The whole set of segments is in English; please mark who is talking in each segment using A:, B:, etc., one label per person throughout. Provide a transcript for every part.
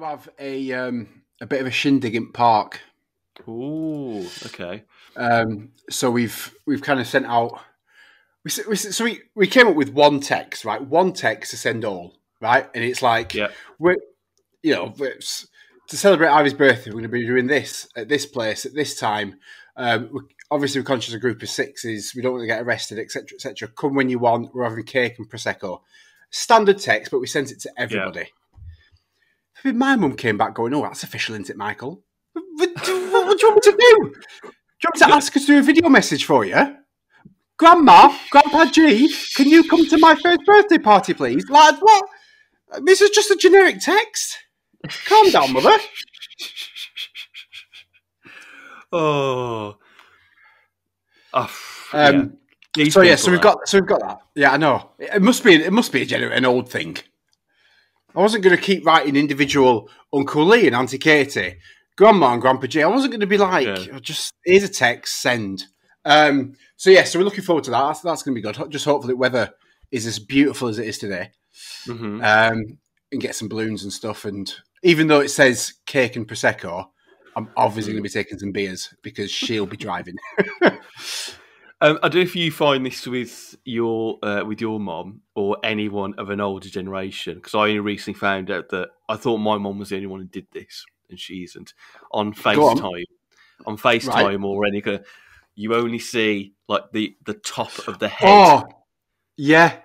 A: Have a bit of a shindig in park.
B: Ooh, okay.
A: So we've kind of sent out. We came up with one text, right? One text to send all, right? And it's like, we're to celebrate Ivy's birthday, we're going to be doing this at this place at this time. Obviously, we're conscious of a group of sixes. We don't want to get arrested, etc., etc. Come when you want. We're having cake and prosecco. Standard text, but we sent it to everybody. Yeah. My mum came back going, "Oh, that's official, isn't it, Michael? What do you want me to do? Do you want me to ask us to do a video message for you? Grandma, Grandpa G, can you come to my first birthday party, please? Lad, what? This is just a generic text. Calm down, mother."
B: Oh.
A: So we've got that. Yeah, I know. It must be an old thing. I wasn't going to keep writing individual Uncle Lee and Auntie Katie, Grandma and Grandpa G. I wasn't going to be like, just here's a text, send. So we're looking forward to that. That's going to be good. Just hopefully the weather is as beautiful as it is today.
B: Mm-hmm.
A: And get some balloons and stuff. And even though it says cake and prosecco, I'm obviously going to be taking some beers because she'll be driving.
B: I don't know if you find this with your mom or anyone of an older generation, because I only recently found out that I thought my mom was the only one who did this, and she isn't. On FaceTime, right. Or anything, you only see like the top of the head.
A: Oh, yeah.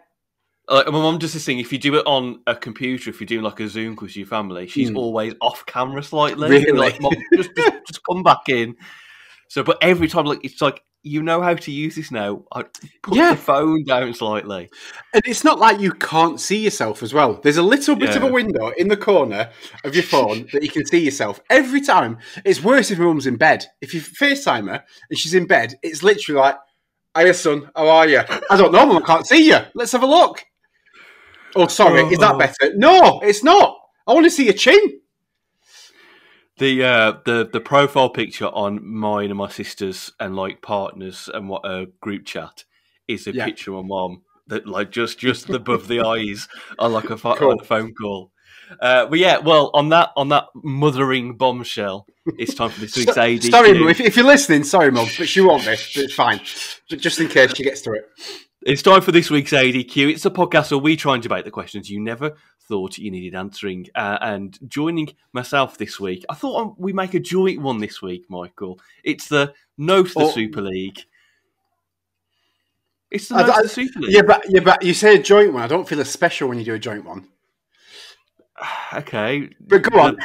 B: My mum does this thing. If you do it on a computer, if you're doing like a Zoom call with your family, she's always off camera slightly.
A: Really?
B: Like, Mum, just come back in. So, but every time, like it's like, you know how to use this now. I put the phone down slightly.
A: And it's not like you can't see yourself as well. There's a little bit of a window in the corner of your phone that you can see yourself. Every time, it's worse if your mum's in bed. If you FaceTime her and she's in bed, it's literally like, "Hiya, son, how are you?" "I don't know, Mum, I can't see you. Let's have a look." "Oh, sorry, is that better?" "No, it's not. I want to see your chin."
B: The profile picture on mine and my sisters and like partners and what a group chat is a picture of my mom that like just above the eyes on like on a phone call. On that mothering bombshell, it's time for this week's ADQ.
A: Sorry, Mum, if you're listening, sorry, Mum, but she won't be. It's fine, just in case she gets through it.
B: It's time for this week's ADQ. It's a podcast where we try and debate the questions you never thought you needed answering. And joining myself this week, I thought we make a joint one this week, Michael. It's the No to the Super League. It's the No to the Super League.
A: Yeah, but you say a joint one. I don't feel as special when you do a joint one.
B: Okay.
A: But go on.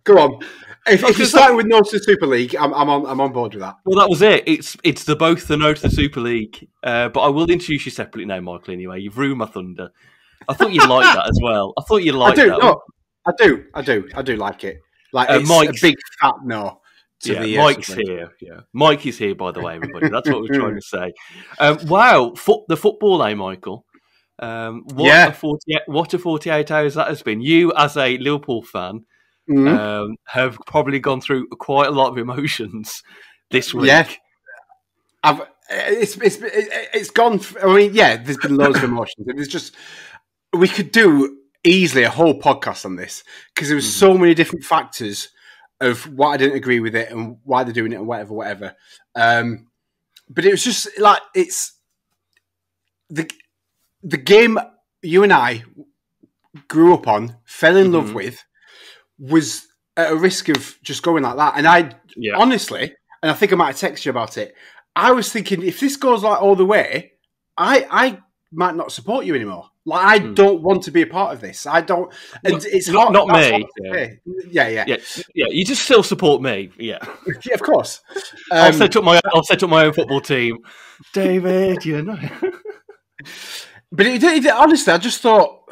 A: Go on. If you start with No to the Super League, I'm on board with that.
B: Well, that was it. It's both the No to the Super League. But I will introduce you separately now, Michael. Anyway, you've ruined my thunder. I thought you'd like that as well. I thought you'd like that. No,
A: I do like it. Like it's Mike's, a big fat no.
B: Mike's here. Yeah, Mike is here. By the way, everybody. That's what we're trying to say. Wow, the football, Michael. What a 48 hours that has been. You, as a Liverpool fan. Have probably gone through quite a lot of emotions this week.
A: Yeah, it's gone. I mean, there's been loads of emotions. It's just we could do easily a whole podcast on this because there was so many different factors of why I didn't agree with it and why they're doing it and whatever. But it was just like it's the game you and I grew up on, fell in love with. Was at a risk of just going like that. And I honestly, and I think I might have texted you about it, I was thinking if this goes like all the way, I might not support you anymore. Like, I don't want to be a part of this. I don't. And it's hard.
B: Not me.
A: Yeah.
B: You just still support me. Yeah,
A: yeah, of course.
B: I'll set up my own football team, David. You know.
A: But honestly, I just thought,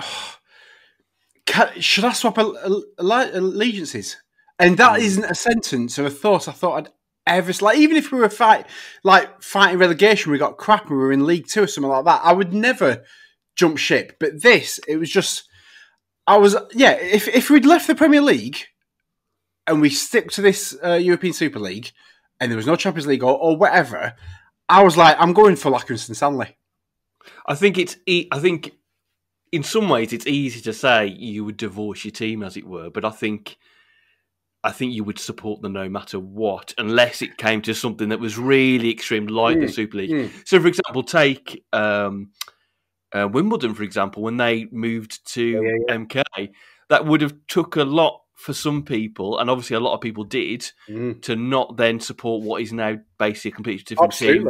A: should I swap allegiances? And that isn't a sentence or a thought I thought I'd ever like. Even if we were fighting relegation, we got crap, and we were in League Two or something like that, I would never jump ship. But this, it was just, if we'd left the Premier League and we stick to this European Super League and there was no Champions League or whatever, I was like, I'm going for Accrington Stanley.
B: I think in some ways it's easy to say you would divorce your team, as it were, but I think you would support them no matter what, unless it came to something that was really extreme, like the Super League. So, for example, take Wimbledon, for example, when they moved to MK, that would have took a lot for some people, and obviously a lot of people did, to not then support what is now basically a completely different team.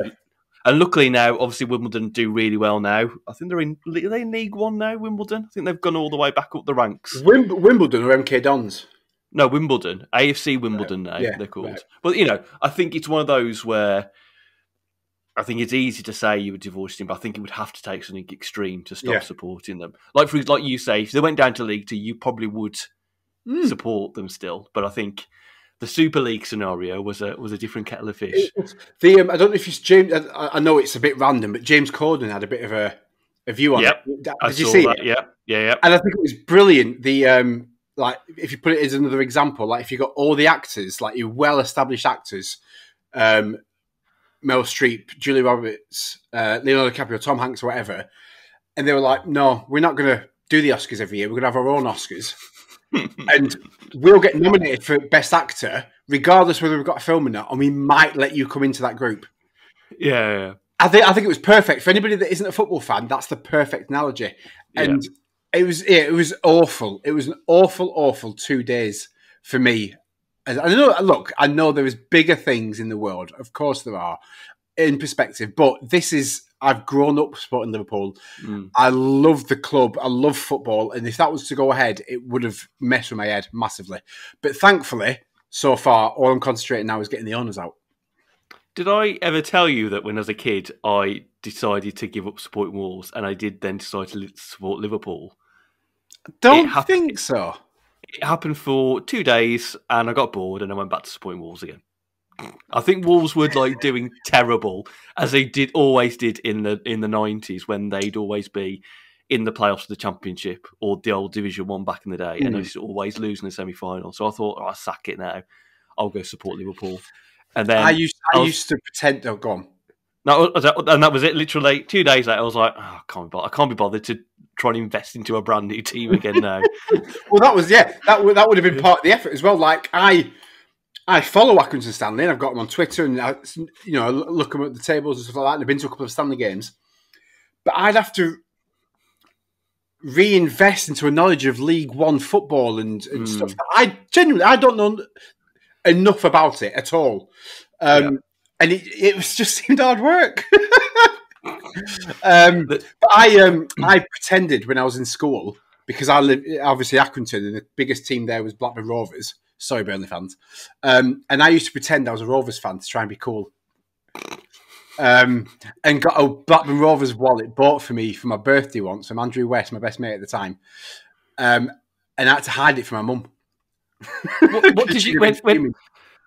B: And luckily now, obviously Wimbledon do really well now. I think are they in League One now, Wimbledon? I think they've gone all the way back up the ranks.
A: Wimbledon or MK Dons?
B: No, Wimbledon. AFC Wimbledon now, they're called. Right. But, I think it's one of those where I think it's easy to say you would divorce him, but I think it would have to take something extreme to stop supporting them. Like you say, if they went down to League Two, you probably would support them still. But I think the Super League scenario was a different kettle of fish.
A: I don't know if it's James. I know it's a bit random, but James Corden had a bit of a view on it. Did you see it?
B: Yeah.
A: And I think it was brilliant. The if you put it as another example, like if you got all the actors, like your well-established actors, Meryl Streep, Julia Roberts, Leonardo DiCaprio, Tom Hanks, or whatever, and they were like, "No, we're not going to do the Oscars every year. We're going to have our own Oscars." And we'll get nominated for Best Actor, regardless whether we've got a film or not, and we might let you come into that group.
B: Yeah.
A: I think it was perfect. For anybody that isn't a football fan, that's the perfect analogy. And it was awful. It was an awful 2 days for me. I know there is bigger things in the world. Of course there are, in perspective. But I've grown up supporting Liverpool. I love the club. I love football. And if that was to go ahead, it would have messed with my head massively. But thankfully, so far, all I'm concentrating now is getting the honours out.
B: Did I ever tell you that when I was a kid, I decided to give up supporting Wolves and I did then decide to support Liverpool?
A: Don't think so.
B: It happened for 2 days and I got bored and I went back to supporting Wolves again. I think Wolves were doing terrible, as they always did in the 90s, when they'd always be in the playoffs of the Championship or the old Division 1 back in the day, and they used to always lose in the semi-final. So I thought, I'll sack it now. I'll go support Liverpool. And then
A: I used to pretend. Oh, go on.
B: No, and that was it. Literally 2 days later, I was like, I can't be bothered to try and invest into a brand new team again now.
A: Well, that would have been part of the effort as well. Like I follow Accrington Stanley, and I've got them on Twitter, and I look them at the tables and stuff like that. And I've been to a couple of Stanley games, but I'd have to reinvest into a knowledge of League One football and stuff. I don't know enough about it at all, and it was just seemed hard work. But I pretended when I was in school, because I live obviously Accrington, and the biggest team there was Blackburn Rovers. Sorry, Burnley fans. And I used to pretend I was a Rovers fan to try and be cool. And got a Blackburn Rovers wallet bought for me for my birthday once from Andrew West, my best mate at the time. And I had to hide it from my mum.
B: What did you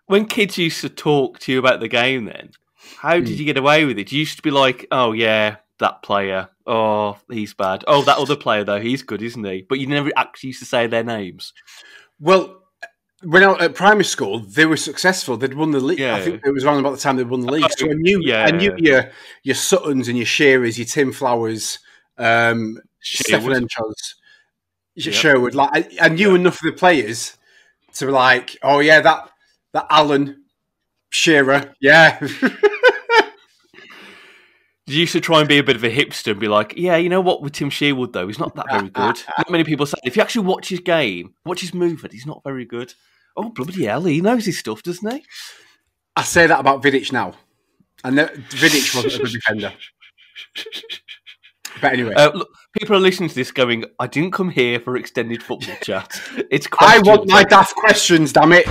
B: when kids used to talk to you about the game then? How did you get away with it? You used to be like, oh yeah, that player. Oh, he's bad. Oh, that other player though, he's good, isn't he? But you never actually used to say their names.
A: Well, when I was at primary school, they were successful. They'd won the league. I think it was around about the time they'd won the league. So I knew your Suttons and your Shearers, your Tim Flowers, Stefan Enchos, Sherwood. Like I knew enough of the players to be like, oh yeah, that Alan Shearer, yeah.
B: You used to try and be a bit of a hipster and be like, yeah, you know what, with Tim Sherwood, though, he's not that very good. Not many people say, if you actually watch his game, watch his movement, he's not very good. Oh, bloody hell, he knows his stuff, doesn't he?
A: I say that about Vidic now. And Vidic wasn't a good defender. But anyway,
B: look, people are listening to this going, "I didn't come here for extended football chat. It's questions.
A: I want my daft questions, damn it."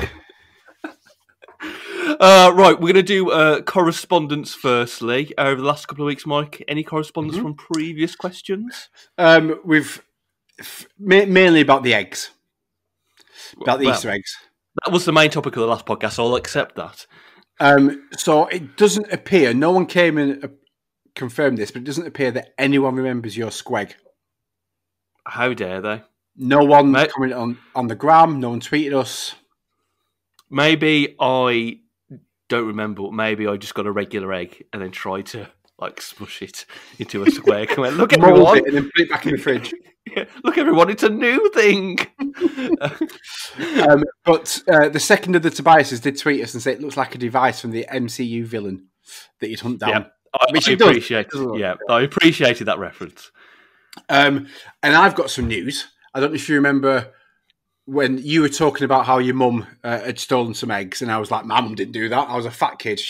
B: Right, we're going to do correspondence firstly. Over the last couple of weeks, Mike, any correspondence from previous questions?
A: We've mainly about the eggs, about the Easter eggs.
B: That was the main topic of the last podcast, so I'll accept that.
A: So it doesn't appear, no one came and confirmed this, but it doesn't appear that anyone remembers your squeg.
B: How dare they?
A: No one commented on the gram, no one tweeted us.
B: Maybe I don't remember, maybe I just got a regular egg and then tried to smush it into a square. And went, look, everyone,
A: and then put it back in the fridge.
B: Yeah, look, everyone, it's a new thing.
A: But the second of the Tobiases did tweet us and say it looks like a device from the MCU villain that you'd hunt down.
B: Yeah, I appreciated that reference.
A: And I've got some news. I don't know if you remember when you were talking about how your mum had stolen some eggs, and I was like, my mum didn't do that. I was a fat kid.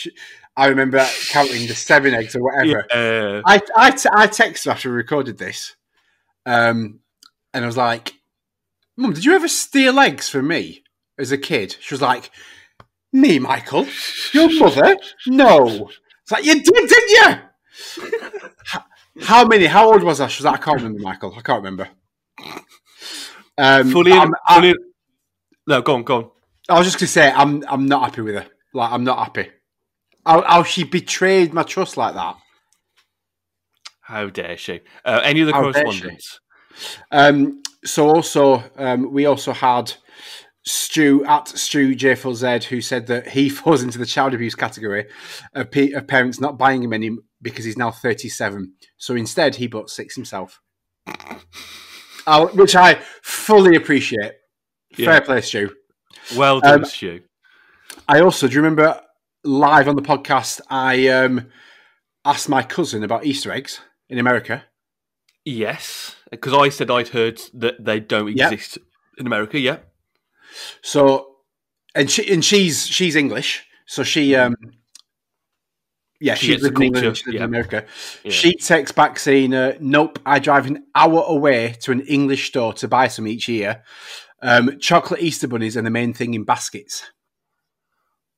A: I remember counting the 7 eggs or whatever.
B: Yeah.
A: I texted after we recorded this, and I was like, Mum, did you ever steal eggs from me as a kid? She was like, me, Michael? Your mother? No. It's like, you did, didn't you? How many? How old was I? She was like, I can't remember, Michael. I can't remember.
B: No, go on.
A: I was just going to say, I'm not happy with her. Like, I'm not happy. How she betrayed my trust like that.
B: How dare she? Any other correspondence?
A: So also, we also had Stu at Stu J4Z, who said that he falls into the child abuse category of parents not buying him any because he's now 37. So instead, he bought 6 himself, which I fully appreciate. Fair play, Stu.
B: Well done, Stu.
A: I also, do you remember live on the podcast, I asked my cousin about Easter eggs in America?
B: Yes, because I said I'd heard that they don't exist in America. Yeah.
A: So, and she's English, so she's living in England, in America. Yeah. She texts back saying, "Nope, I drive an hour away to an English store to buy some each year. Chocolate Easter bunnies and the main thing in baskets."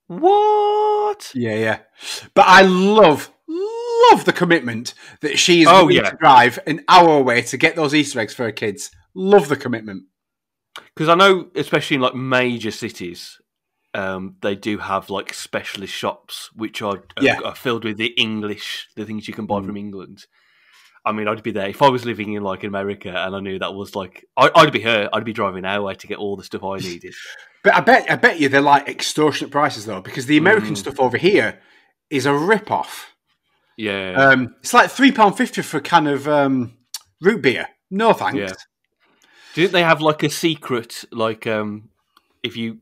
B: What?
A: Yeah. But I love the commitment that she is willing to drive an hour away to get those Easter eggs for her kids. Love the commitment.
B: Because I know, especially in like major cities, they do have like specialist shops which are filled with the things you can buy from England. I mean, I'd be there if I was living in like America and I knew that was like I'd be her. I'd be driving an hour to get all the stuff I needed.
A: But I bet you they're like extortionate prices though, because the American stuff over here is a rip-off.
B: Yeah,
A: it's like £3.50 for a can of root beer. No thanks.
B: Yeah. Didn't they have like a secret, like if you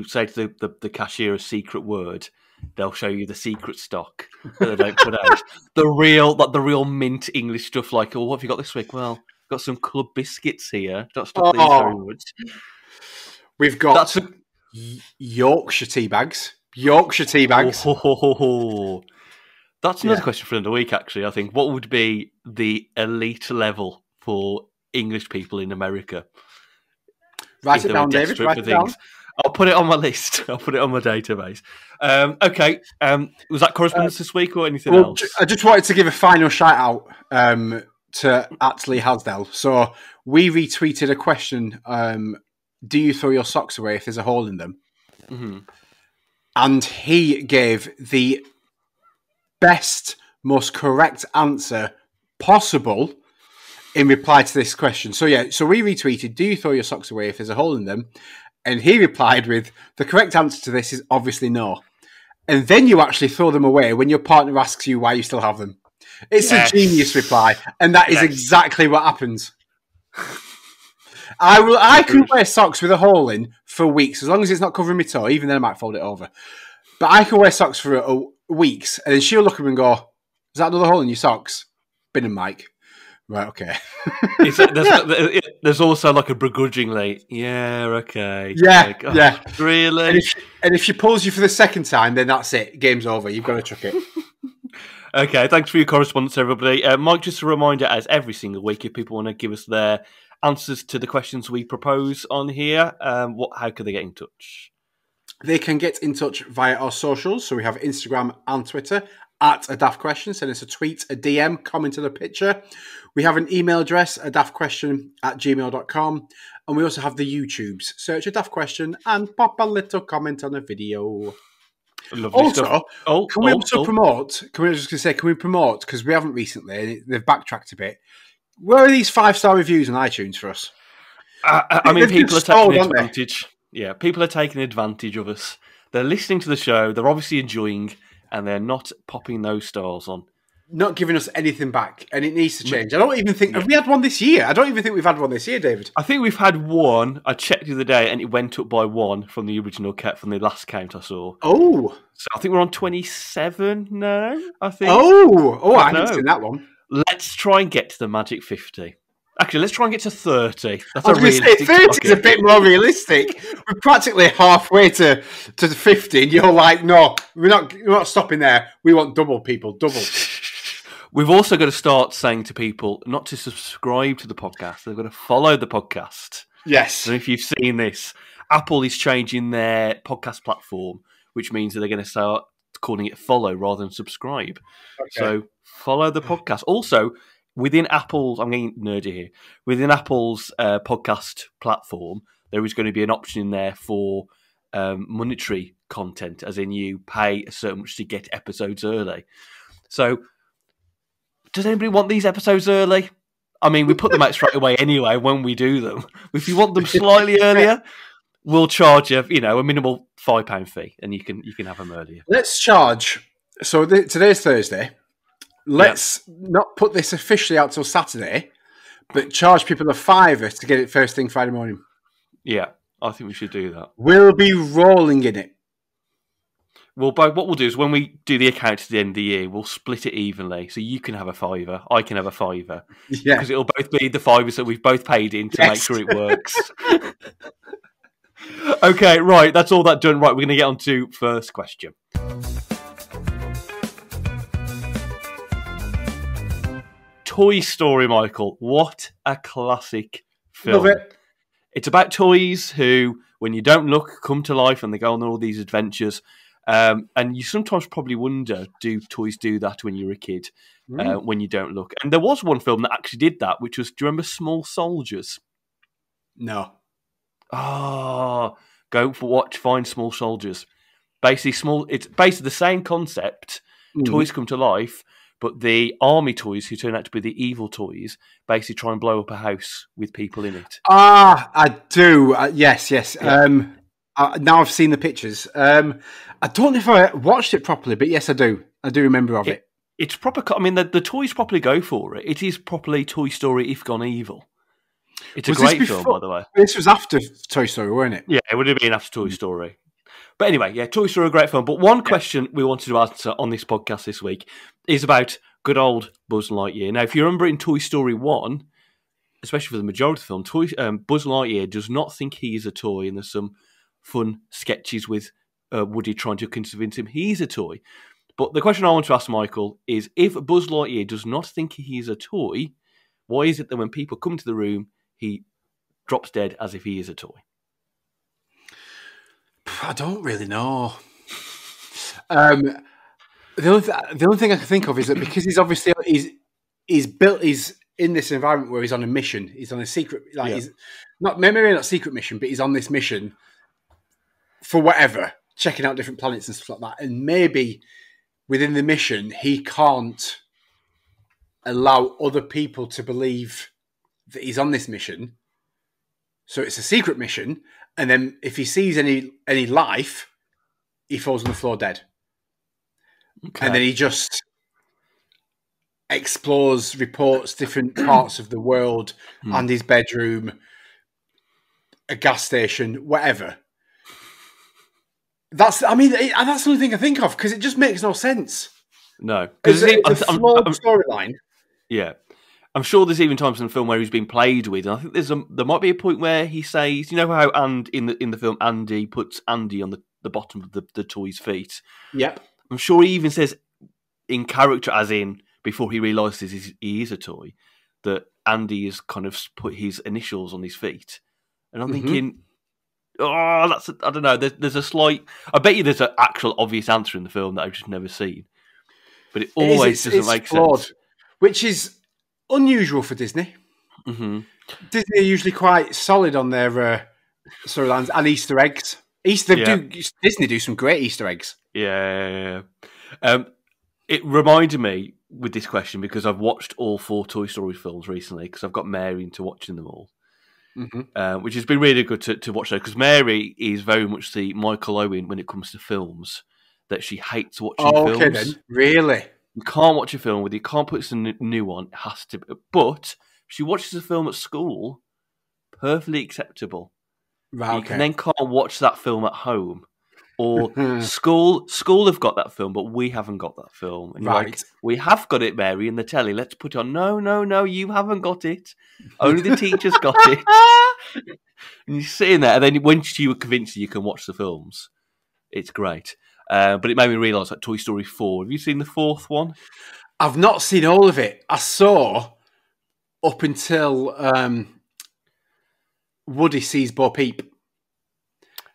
B: say to the cashier a secret word, they'll show you the secret stock that they don't put out. The real mint English stuff, like, oh, what have you got this week? Well, I've got some club biscuits here. Don't stop these very much.
A: We've got Yorkshire tea bags.
B: Oh. That's another question for another week, actually, I think. What would be the elite level for English people in America?
A: Write it down, David. Write it down.
B: I'll put it on my list. I'll put it on my database. Okay. Was that correspondence this week or anything else?
A: I just wanted to give a final shout out to Atlee Hasdell. So we retweeted a question. Do you throw your socks away if there's a hole in them?
B: Mm-hmm. And
A: he gave the best, most correct answer possible in reply to this question. So we retweeted, do you throw your socks away if there's a hole in them? And he replied with, the correct answer to this is obviously no. And then you actually throw them away when your partner asks you why you still have them. It's a genius reply. And that is exactly what happens. I can wear socks with a hole in for weeks, as long as it's not covering my toe. Even then I might fold it over. But I can wear socks for weeks, and then she'll look at me and go, is that another hole in your socks? Bin and Mike. Right, okay.
B: There's also like a begrudgingly, okay.
A: Yeah, yeah.
B: Really?
A: And if she pulls you for the second time, then that's it. Game's over. You've got to chuck it.
B: Okay, thanks for your correspondence, everybody. Mike, just a reminder, as every single week, if people want to give us their answers to the questions we propose on here, how can they get in touch?
A: They can get in touch via our socials. So we have Instagram and Twitter at A Daft Question. Send us a tweet, a DM, comment on a picture. We have an email address, adaftquestion@gmail.com. And we also have the YouTubes. Search A Daft Question and pop a little comment on a video.
B: Lovely
A: also,
B: stuff.
A: Can we promote, because we haven't recently, they've backtracked a bit. Where are these 5-star reviews on iTunes for us?
B: I mean, people are taking advantage. Yeah, people are taking advantage of us. They're listening to the show, they're obviously enjoying, and they're not popping those stars on.
A: Not giving us anything back, and it needs to change. I don't even think... Have we had one this year? I don't even think we've had one this year, David.
B: I think we've had one. I checked the other day, and it went up by 1 from the original count, from the last count I saw.
A: Oh.
B: So I think we're on 27 now, I think.
A: I haven't seen that one.
B: Let's try and get to the magic 50. Actually, let's try and get to 30.
A: That's I was going to say 30 is a bit more realistic. We're practically halfway to the 50, and you're like, no, we're not stopping there. We want double, people, double.
B: We've also got to start saying to people not to subscribe to the podcast. They've got to follow the podcast.
A: Yes.
B: So if you've seen this, Apple is changing their podcast platform, which means that they're going to start calling it follow rather than subscribe. Okay. So follow the podcast. Also, within Apple's, I'm getting nerdy here, within Apple's podcast platform, there is going to be an option in there for monetary content, as in you pay so much to get episodes early. So, does anybody want these episodes early? I mean, we put them out straight away anyway when we do them. If you want them slightly earlier, we'll charge you, a minimal £5 fee, and you can have them earlier.
A: Let's charge. So today's Thursday. Let's not put this officially out till Saturday, but charge people a £5 to get it first thing Friday morning.
B: Yeah, I think we should do that.
A: We'll be rolling in it.
B: Well, what we'll do is when we do the account at the end of the year, we'll split it evenly. So you can have a £5, I can have a £5. Yeah. Because it'll both be the £5 that we've both paid in to make sure it works. Okay, right. That's all that done. Right, we're going to get on to first question. Toy Story, Michael. What a classic film.
A: Love it.
B: It's about toys who, when you don't look, come to life and they go on all these adventures. And you sometimes probably wonder, do toys do that when you're a kid, when you don't look? And there was one film that actually did that, which was, do you remember Small Soldiers?
A: No.
B: Oh, find Small Soldiers. It's basically the same concept. Toys come to life, but the army toys, who turn out to be the evil toys, basically try and blow up a house with people in it.
A: I do. Yes.
B: Yeah.
A: Now I've seen the pictures. I don't know if I watched it properly, but yes, I do. I do remember of it.
B: It's proper. I mean, the toys properly go for it. It is properly Toy Story if gone evil. It's a great film, by the way.
A: This was after Toy Story, wasn't it?
B: Yeah, it would have been after Toy Story. But anyway, yeah, Toy Story, a great film. But one question we wanted to answer on this podcast this week is about good old Buzz Lightyear. Now, if you remember in Toy Story 1, especially for the majority of the film, Buzz Lightyear does not think he is a toy, and there's some fun sketches with Woody trying to convince him he's a toy. But the question I want to ask Michael is, if Buzz Lightyear does not think he is a toy, why is it that when people come to the room, he drops dead as if he is a toy?
A: I don't really know. The only thing I can think of is that because he's obviously he's in this environment where he's on a mission. He's on a secret, he's maybe not secret mission, but he's on this mission for whatever, checking out different planets and stuff like that. And maybe within the mission, he can't allow other people to believe that he's on this mission. So it's a secret mission. And then if he sees any life, he falls on the floor dead. Okay. And then he just explores, reports different parts of the world and his bedroom, a gas station, whatever. That's the only thing I think of, because it just makes no sense.
B: No.
A: Because it's a flawed storyline.
B: Yeah. I'm sure there's even times in the film where he's been played with, and I think there might be a point where he says, you know how in the film Andy puts Andy on the bottom of the toy's feet?
A: Yep.
B: I'm sure he even says, in character, as in before he realises he is a toy, that Andy has kind of put his initials on his feet. And I'm thinking, I don't know, there's a slight... I bet you there's an actual obvious answer in the film that I've just never seen. But it always doesn't make sense.
A: Which is unusual for Disney. Mm-hmm. Disney are usually quite solid on their storylines and Easter eggs. Disney do some great Easter eggs.
B: Yeah. It reminded me with this question because I've watched all 4 Toy Story films recently because I've got Mary into watching them all, which has been really good to watch because Mary is very much the Michael Owen when it comes to films, that she hates watching films. Okay, then.
A: Really?
B: You can't watch a film with you. Can't put some new one. It has to be. But if she watches a film at school, perfectly acceptable.
A: Right,
B: you can then can't watch that film at home. Or school have got that film, but we haven't got that film. And you're like, we have got it, Mary, in the telly. Let's put it on. No, you haven't got it. Only the teacher's got it. And you're sitting there, and then once you were convinced you can watch the films, it's great. But it made me realise that Toy Story 4. Have you seen the 4th one?
A: I've not seen all of it. I saw up until Woody sees Bo Peep.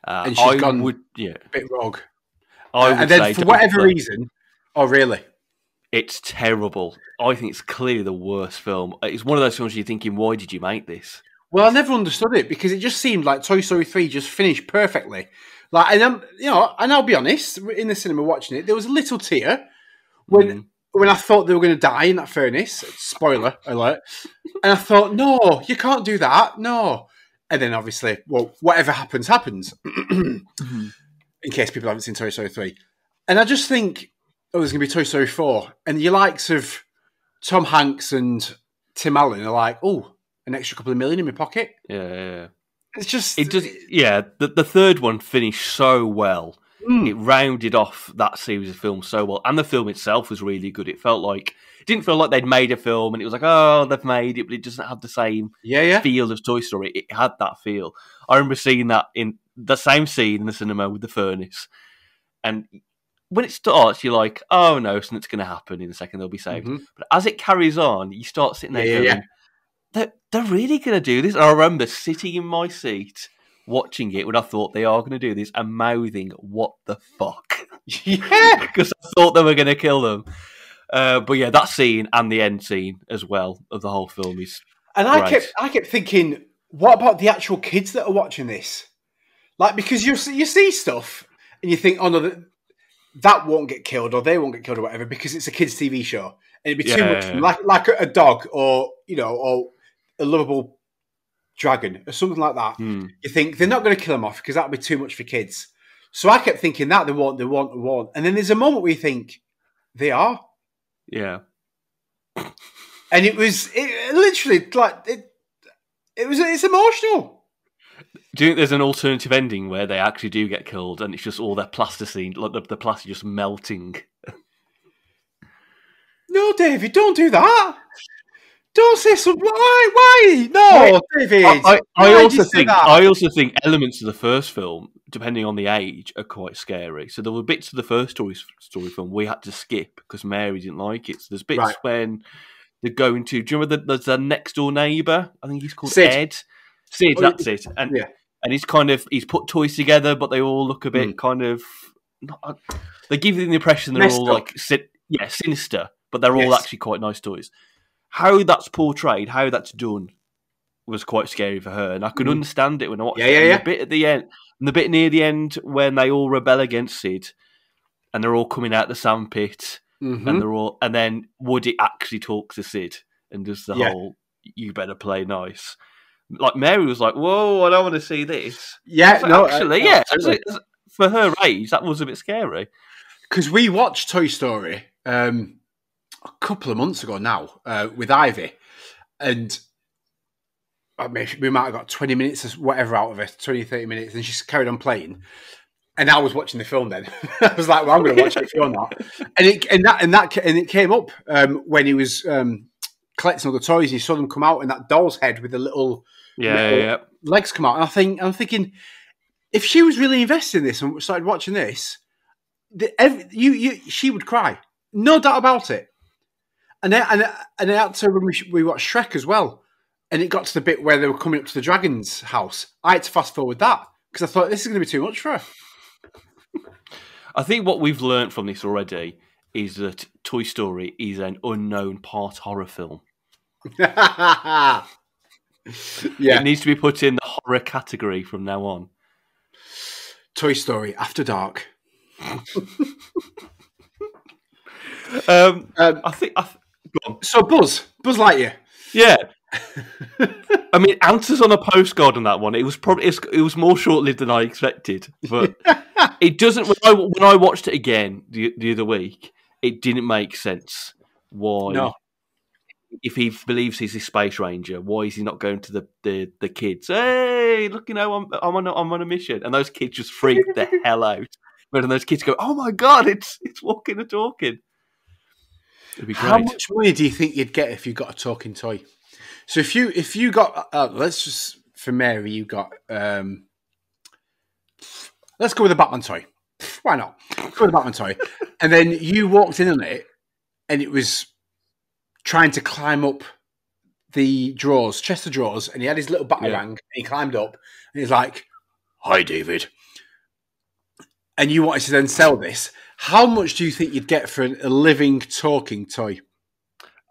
A: And she's gone a bit rogue. And then for whatever reason... Oh, really?
B: It's terrible. I think it's clearly the worst film. It's one of those films you're thinking, why did you make this?
A: Well, I never understood it because it just seemed like Toy Story 3 just finished perfectly. Like, and I'll be honest, in the cinema watching it, there was a little tear when I thought they were going to die in that furnace. Spoiler alert. And I thought, no, you can't do that. No. And then obviously, well, whatever happens. In case people haven't seen Toy Story 3. And I just think, there's going to be Toy Story 4. And your likes of Tom Hanks and Tim Allen are like, oh, an extra couple of million in my pocket.
B: Yeah.
A: It's just...
B: The 3rd one finished so well. It rounded off that series of films so well. And the film itself was really good. It didn't feel like they'd made a film and it was like, oh, they've made it, but it doesn't have the same feel as Toy Story. It had that feel. I remember seeing that in the same scene in the cinema with the furnace. And when it starts, you're like, oh no, something's going to happen in a second, they'll be saved. But as it carries on, you start sitting there going, they're really going to do this? And I remember sitting in my seat watching it when I thought they are going to do this and mouthing, what the fuck? Because I thought they were going to kill them. But yeah, that scene and the end scene as well of the whole film is great.
A: I kept thinking, what about the actual kids that are watching this? Like, because you see stuff and you think, oh no, that won't get killed or they won't get killed or whatever because it's a kids' TV show and it'd be too much like a dog or or a lovable dragon or something like that. You think they're not going to kill them off because that'll be too much for kids. So I kept thinking that they won't, and then there's a moment where you think they are.
B: Yeah.
A: And it's emotional.
B: Do you think there's an alternative ending where they actually do get killed and it's just all their plasticine, like the plastic just melting?
A: No, David, don't do that. Don't say something. Why? No, David.
B: I also think elements of the first film, depending on the age, are quite scary. So there were bits of the first story film we had to skip because Mary didn't like it. So there's bits when they're going to. Do you remember there's a next door neighbour? I think he's called Ed. Sid, that's it. And he's put toys together, but they all look a bit kind of. They give you the impression they're all like sinister, but they're all actually quite nice toys. How that's portrayed, how that's done, was quite scary for her, and I could understand it when I watched it. The bit at the end, and the bit near the end when they all rebel against Sid, and they're all coming out the sandpit, and then Woody actually talks to Sid and does the whole "you better play nice." Like Mary was like, "Whoa, I don't want to see this."
A: Yeah,
B: for her age, that was a bit scary.
A: Because we watched Toy Story. A couple of months ago now with Ivy, and we might have got 20 minutes or whatever out of it, 20, 30 minutes, and she's carried on playing. And I was watching the film then. I was like, well, I'm going to watch it if you're not. And it came up when he was collecting all the toys and you saw them come out and that doll's head with the little legs come out. And I'm thinking, if she was really invested in this and started watching this, she would cry. no doubt about it. And I had to when we watched Shrek as well, and it got to the bit where they were coming up to the dragon's house. I had to fast forward that because I thought this is going to be too much for her.
B: I think what we've learned from this already is that Toy Story is an unknown part horror film.
A: Yeah,
B: it needs to be put in the horror category from now on.
A: Toy Story After Dark.
B: I think. Go on.
A: So Buzz Lightyear.
B: Yeah. I mean, answers on a postcard on that one. It was probably it was more short lived than I expected, but it doesn't. When I watched it again the other week, it didn't make sense. Why?
A: No.
B: If he believes he's a space ranger, why is he not going to the kids? Hey, look, I'm on a mission, and those kids just freak the hell out. But then those kids go, "Oh my god, it's walking and talking." It'd be great.
A: How much money do you think you'd get if you got a talking toy? So if you got, let's just for Mary, you got. Let's go with a Batman toy. Why not? Go with a Batman toy, and then you walked in on it, and it was trying to climb up the drawers, chest of drawers, and he had his little batarang, and he climbed up, and he's like, "Hi, David," and you wanted to then sell this. How much do you think you'd get for a living, talking toy?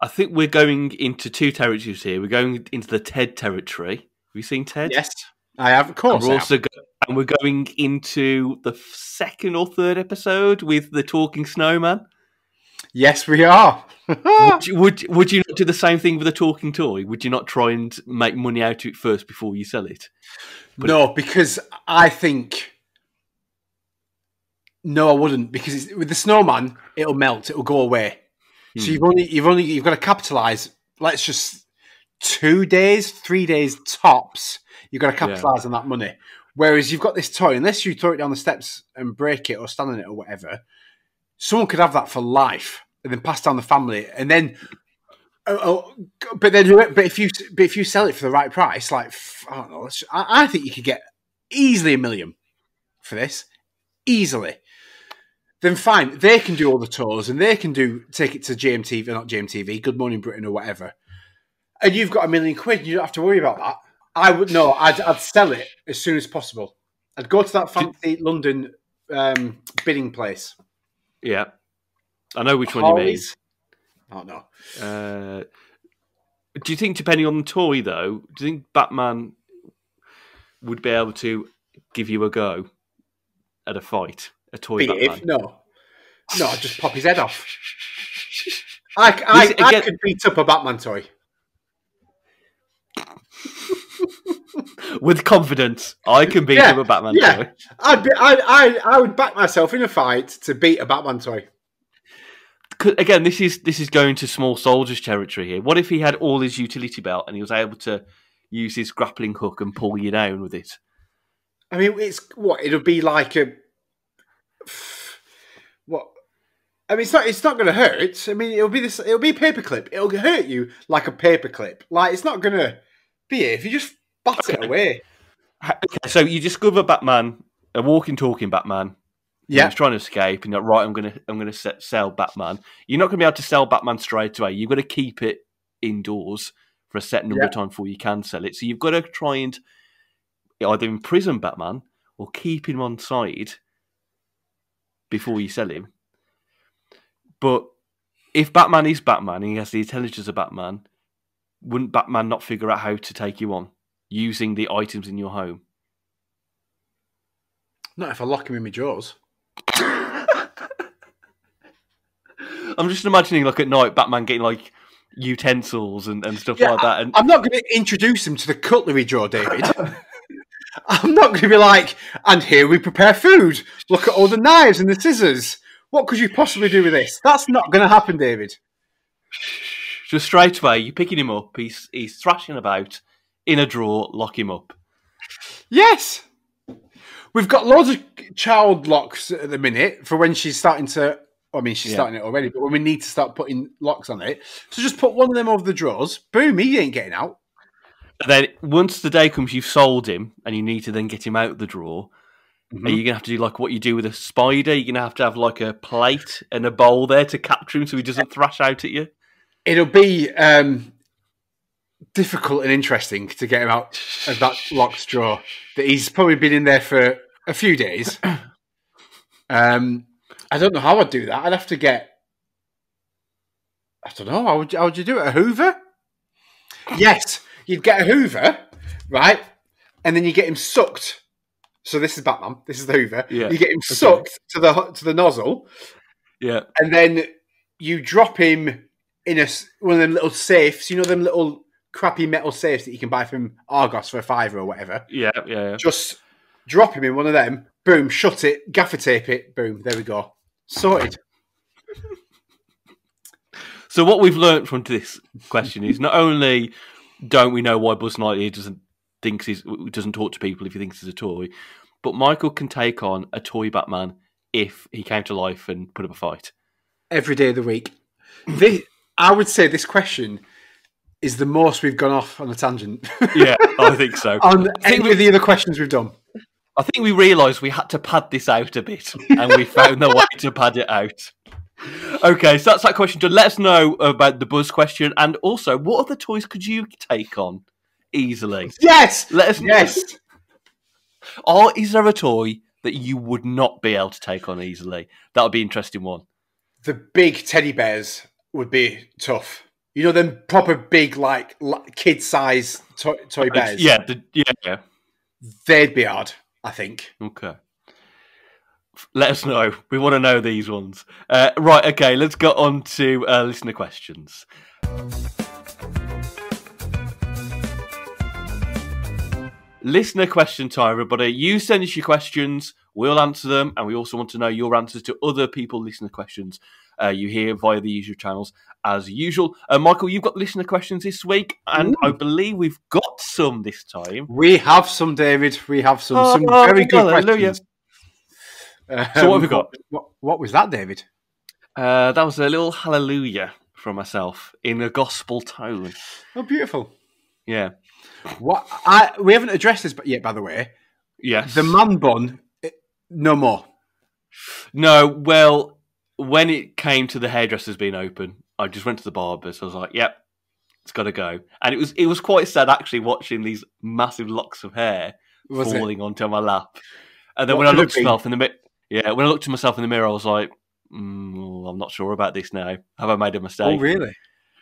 B: I think we're going into two territories here. We're going into the Ted territory. Have you seen Ted?
A: Yes, I have, of course.
B: And we're going into the second or third episode with the talking snowman.
A: Yes, we are.
B: would you not do the same thing with a talking toy? Would you not try and make money out of it first before you sell it?
A: No, because I think... No, I wouldn't, because with the snowman, it'll melt, it'll go away. So you've got to capitalise. Let's just 2 days, 3 days tops. You've got to capitalise on that money. Whereas you've got this toy, unless you throw it down the steps and break it or stand on it or whatever, someone could have that for life and then pass down the family. And then, but if you sell it for the right price, like I don't know, I think you could get easily $1 million for this, easily. Then fine, they can do all the tours and they can take it to GMTV, not GMTV, Good Morning Britain or whatever. And you've got £1 million. You don't have to worry about that. I'd sell it as soon as possible. I'd go to that fancy London bidding place.
B: Yeah. I know which one you mean.
A: Oh, no.
B: Do you think, depending on the toy, though, do you think Batman would be able to give you a go at a fight? A toy Batman?
A: No, I'd just pop his head off. I could beat up a Batman toy.
B: With confidence, I can beat up a Batman toy.
A: I would back myself in a fight to beat a Batman toy.
B: Again, this is going to small soldiers territory here. What if he had all his utility belt and he was able to use his grappling hook and pull you down with it?
A: I mean, it'll be like a what? I mean, it's not going to hurt. I mean, it'll be a paperclip. It'll hurt you like a paperclip. Like it's not going to be if you just bat it away.
B: Okay, so you discover Batman, a walking, talking Batman. Yeah, he's trying to escape, and you're like, right, I'm gonna sell Batman. You're not going to be able to sell Batman straight away. You've got to keep it indoors for a set number of times before you can sell it. So you've got to try and either imprison Batman or keep him on side before you sell him. But if Batman is Batman and he has the intelligence of Batman, wouldn't Batman not figure out how to take you on using the items in your home?
A: Not if I lock him in my drawers.
B: I'm just imagining, like, at night, Batman getting, like, utensils and stuff like that. And
A: I'm not going to introduce him to the cutlery drawer, David. I'm not going to be like, and here we prepare food. Look at all the knives and the scissors. What could you possibly do with this? That's not going to happen, David.
B: Just straight away, you're picking him up. He's thrashing about in a drawer. Lock him up.
A: Yes. We've got loads of child locks at the minute for when she's starting to... I mean, she's starting it already, but when we need to start putting locks on it. So just put one of them over the drawers. Boom, he ain't getting out.
B: And then once the day comes, you've sold him, and you need to then get him out of the drawer. Are you going to have to do like what you do with a spider? You're going to have like a plate and a bowl there to capture him so he doesn't thrash out at you?
A: It'll be difficult and interesting to get him out of that locked drawer. That he's probably been in there for a few days. I don't know how I'd do that. I'd have to get... I don't know. How would you do it? A Hoover? Yes. You'd get a Hoover, right? And then you get him sucked. So this is Batman. This is the Hoover. Yeah. You get him sucked to the nozzle.
B: Yeah.
A: And then you drop him in one of them little safes. You know them little crappy metal safes that you can buy from Argos for $5 or whatever.
B: Yeah.
A: Just drop him in one of them. Boom. Shut it. Gaffer tape it. Boom. There we go. Sorted.
B: So what we've learnt from this question is not only don't we know why Buzz Lightyear doesn't talk to people if he thinks he's a toy, but Michael can take on a toy Batman if he came to life and put up a fight.
A: Every day of the week. I would say this question is the most we've gone off on a tangent.
B: Yeah, I think so.
A: On any of the other questions we've done.
B: I think we realised we had to pad this out a bit, and we found the way to pad it out. Okay, so that's that question done. Let us know about the Buzz question, and also, what other toys could you take on easily?
A: Yes!
B: Let us know.
A: Yes!
B: Or is there a toy that you would not be able to take on easily? That would be an interesting one.
A: The big teddy bears would be tough. You know, them proper big, like kid-size toy bears?
B: Yeah.
A: They'd be hard, I think.
B: Okay. Let us know. We want to know these ones. Right, okay, let's go on to listener questions. Listener question time, everybody. You send us your questions, we'll answer them, and we also want to know your answers to other people's listener questions you hear via the usual channels as usual. Michael, you've got listener questions this week, and I believe we've got some this time.
A: We have some, David. We have some very good questions.
B: So what have we got?
A: What was that, David?
B: That was a little hallelujah from myself in a gospel tone.
A: Oh, beautiful.
B: Yeah.
A: We haven't addressed this yet, by the way.
B: Yes.
A: The man bun, no more.
B: No, well, when it came to the hairdressers being open, I just went to the barber, so I was like, yep, it's got to go. And it was quite sad, actually, watching these massive locks of hair falling onto my lap. And then when I looked at myself in the mirror... Yeah, when I looked at myself in the mirror, I was like, I'm not sure about this now. Have I made a mistake?
A: Oh, really?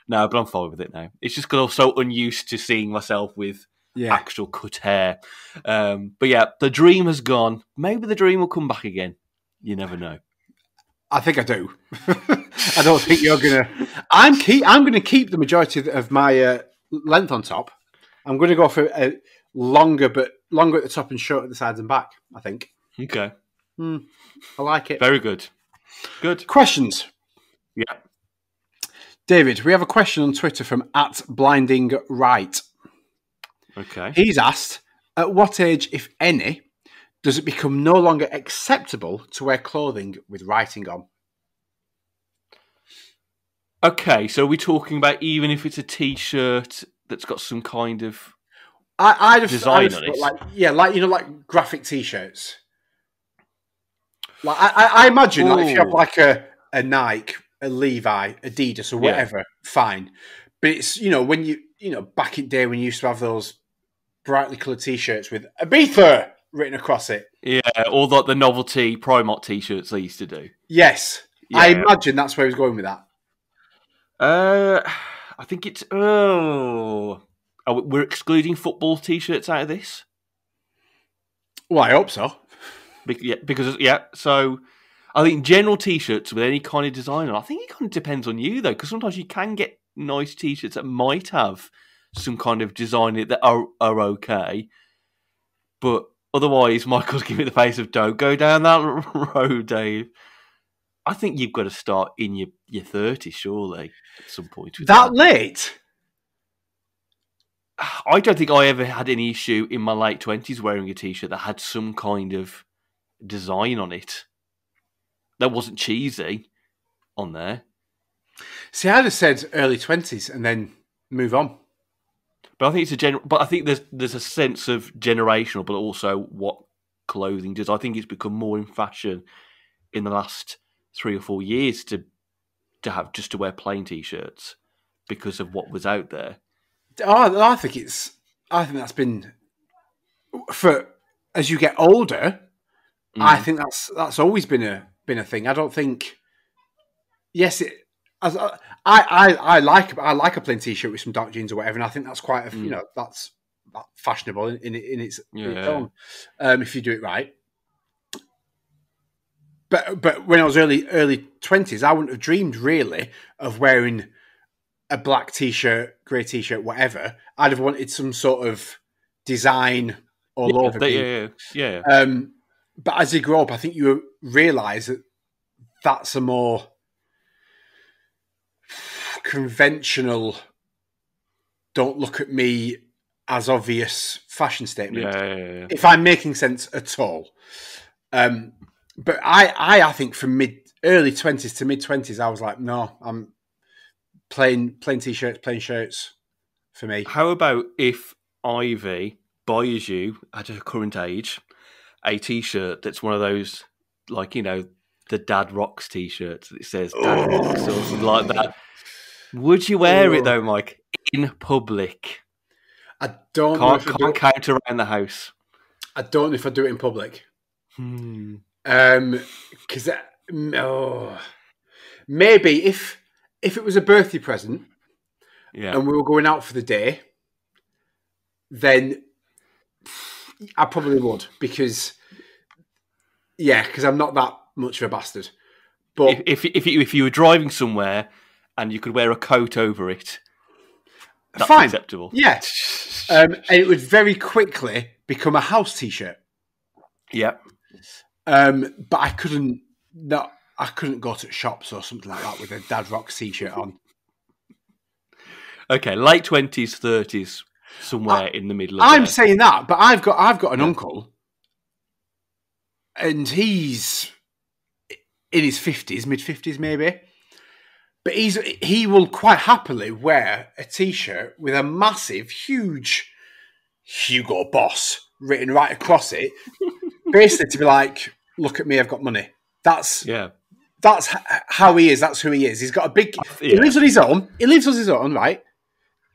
B: No, but I'm fine with it now. It's just because I was so unused to seeing myself with actual cut hair. But yeah, the dream has gone. Maybe the dream will come back again. You never know.
A: I think I do. I don't think you're going to... I'm going to keep the majority of my length on top. I'm going to go for a longer at the top and short at the sides and back, I think.
B: Okay.
A: I like it.
B: Very good. Good.
A: Questions.
B: Yeah.
A: David, we have a question on Twitter from @blindinglight.
B: Okay.
A: He's asked, at what age, if any, does it become no longer acceptable to wear clothing with writing on?
B: Okay, so are we talking about even if it's a T-shirt that's got some kind of
A: design on it? Like graphic T-shirts. Like I imagine, like if you have like a Nike, a Levi, Adidas, or whatever, fine. But it's when back in the day when you used to have those brightly coloured T-shirts with Ibiza written across it.
B: Yeah, or like the novelty Primark T-shirts they used to do.
A: Yes, I imagine that's where he was going with that.
B: I think it's we're excluding football T-shirts out of this.
A: Well, I hope so.
B: So I think general T-shirts with any kind of design on, I think it kind of depends on you, though, because sometimes you can get nice T-shirts that might have some kind of design in it that are okay. But otherwise, Michael's giving me the face of, don't go down that road, Dave. I think you've got to start in your 30s, surely, at some point. With
A: that late?
B: I don't think I ever had any issue in my late 20s wearing a T-shirt that had some kind of design on it that wasn't cheesy on there.
A: See, I'd have said early 20s and then move on.
B: But I think it's a general. But I think there's a sense of generational, but also what clothing does. I think it's become more in fashion in the last 3 or 4 years to wear plain t-shirts because of what was out there.
A: I think that's been for as you get older. I think that's always been a thing. I don't think. Yes, I like a plain t-shirt with some dark jeans or whatever, and I think that's quite that's fashionable in its own if you do it right. But when I was early 20s, I wouldn't have dreamed really of wearing a black t-shirt, grey t-shirt, whatever. I'd have wanted some sort of design all over. But as you grow up, I think you realise that that's a more conventional, don't look at me as obvious fashion statement. If I'm making sense at all. But I think from early 20s to mid 20s, I was like, no, I'm plain t-shirts, plain shirts for me.
B: How about if Ivy buys you at her current age a t-shirt that's one of those, like, the Dad Rocks t-shirts that says Dad Rocks or something like that? Would you wear it though, Mike, in public?
A: I don't
B: can't count around the house.
A: I don't know if I do it in public. Because maybe if it was a birthday present, and we were going out for the day, then I probably would because I'm not that much of a bastard. But
B: if you were driving somewhere and you could wear a coat over it, that's
A: fine.
B: Acceptable.
A: Yeah, and it would very quickly become a house t-shirt.
B: Yeah.
A: But I couldn't go to shops or something like that with a Dad Rocks t-shirt on.
B: Okay, late 20s, 30s, somewhere in the middle of
A: I'm saying that, but I've got an uncle, and he's in his 50s, mid-50s maybe, but he will quite happily wear a t-shirt with a massive, huge Hugo Boss written right across it, basically to be like, look at me, I've got money. That's how he is. That's who he is. He's got a big. He lives on his own. Right.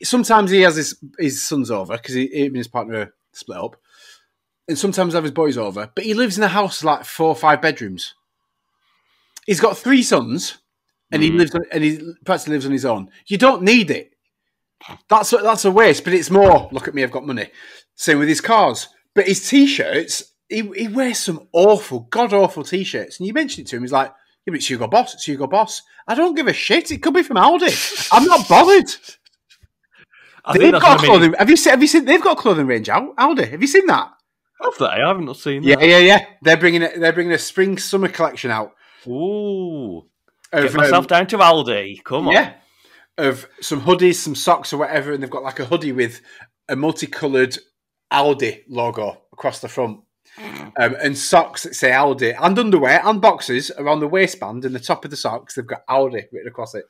A: Sometimes he has his sons over because he and his partner are split up, and sometimes have his boys over. But he lives in a house like 4 or 5 bedrooms. He's got 3 sons, and he practically lives on his own. You don't need it. That's a waste. But it's more. Look at me, I've got money. Same with his cars. But his t-shirts, he wears some god-awful t-shirts. And you mentioned it to him, he's like, yeah, but it's Hugo Boss. It's Hugo Boss. I don't give a shit. It could be from Aldi. I'm not bothered. They've got clothing. Have you seen? They've got a clothing range out. Aldi. Have you seen that?
B: Have they? I haven't seen that.
A: Yeah. They're bringing a spring-summer collection out.
B: Ooh. Get myself down to Aldi. Come on.
A: Yeah. Of some hoodies, some socks or whatever, and they've got like a hoodie with a multicoloured Aldi logo across the front. And socks that say Aldi, and underwear and boxes around the waistband and the top of the socks. They've got Aldi written across it.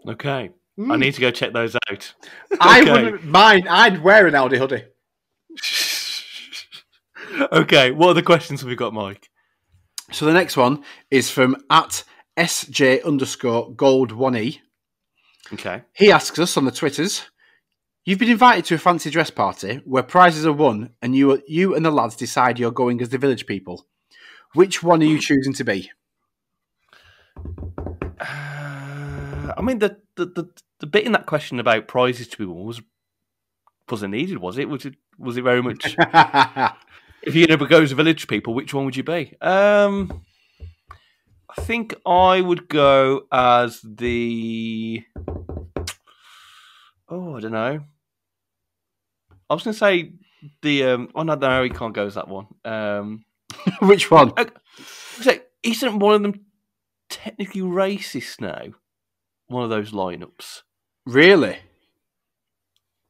B: Okay, I need to go check those out.
A: I wouldn't mind. I'd wear an Aldi hoodie.
B: Okay, what other questions have we got, Mike?
A: So the next one is from @SJ_gold1E.
B: Okay,
A: he asks us on the Twitters. You've been invited to a fancy dress party where prizes are won and you and the lads decide you're going as the village people. Which one are you choosing to be?
B: I mean, the bit in that question about prizes to be won wasn't needed, was it? Was it very much... If you're going to go as village people, which one would you be? I think I would go as the... Oh, I don't know. I was going to say the... no, he can't go as that one.
A: Which one?
B: Isn't one of them technically racist now? One of those lineups.
A: Really?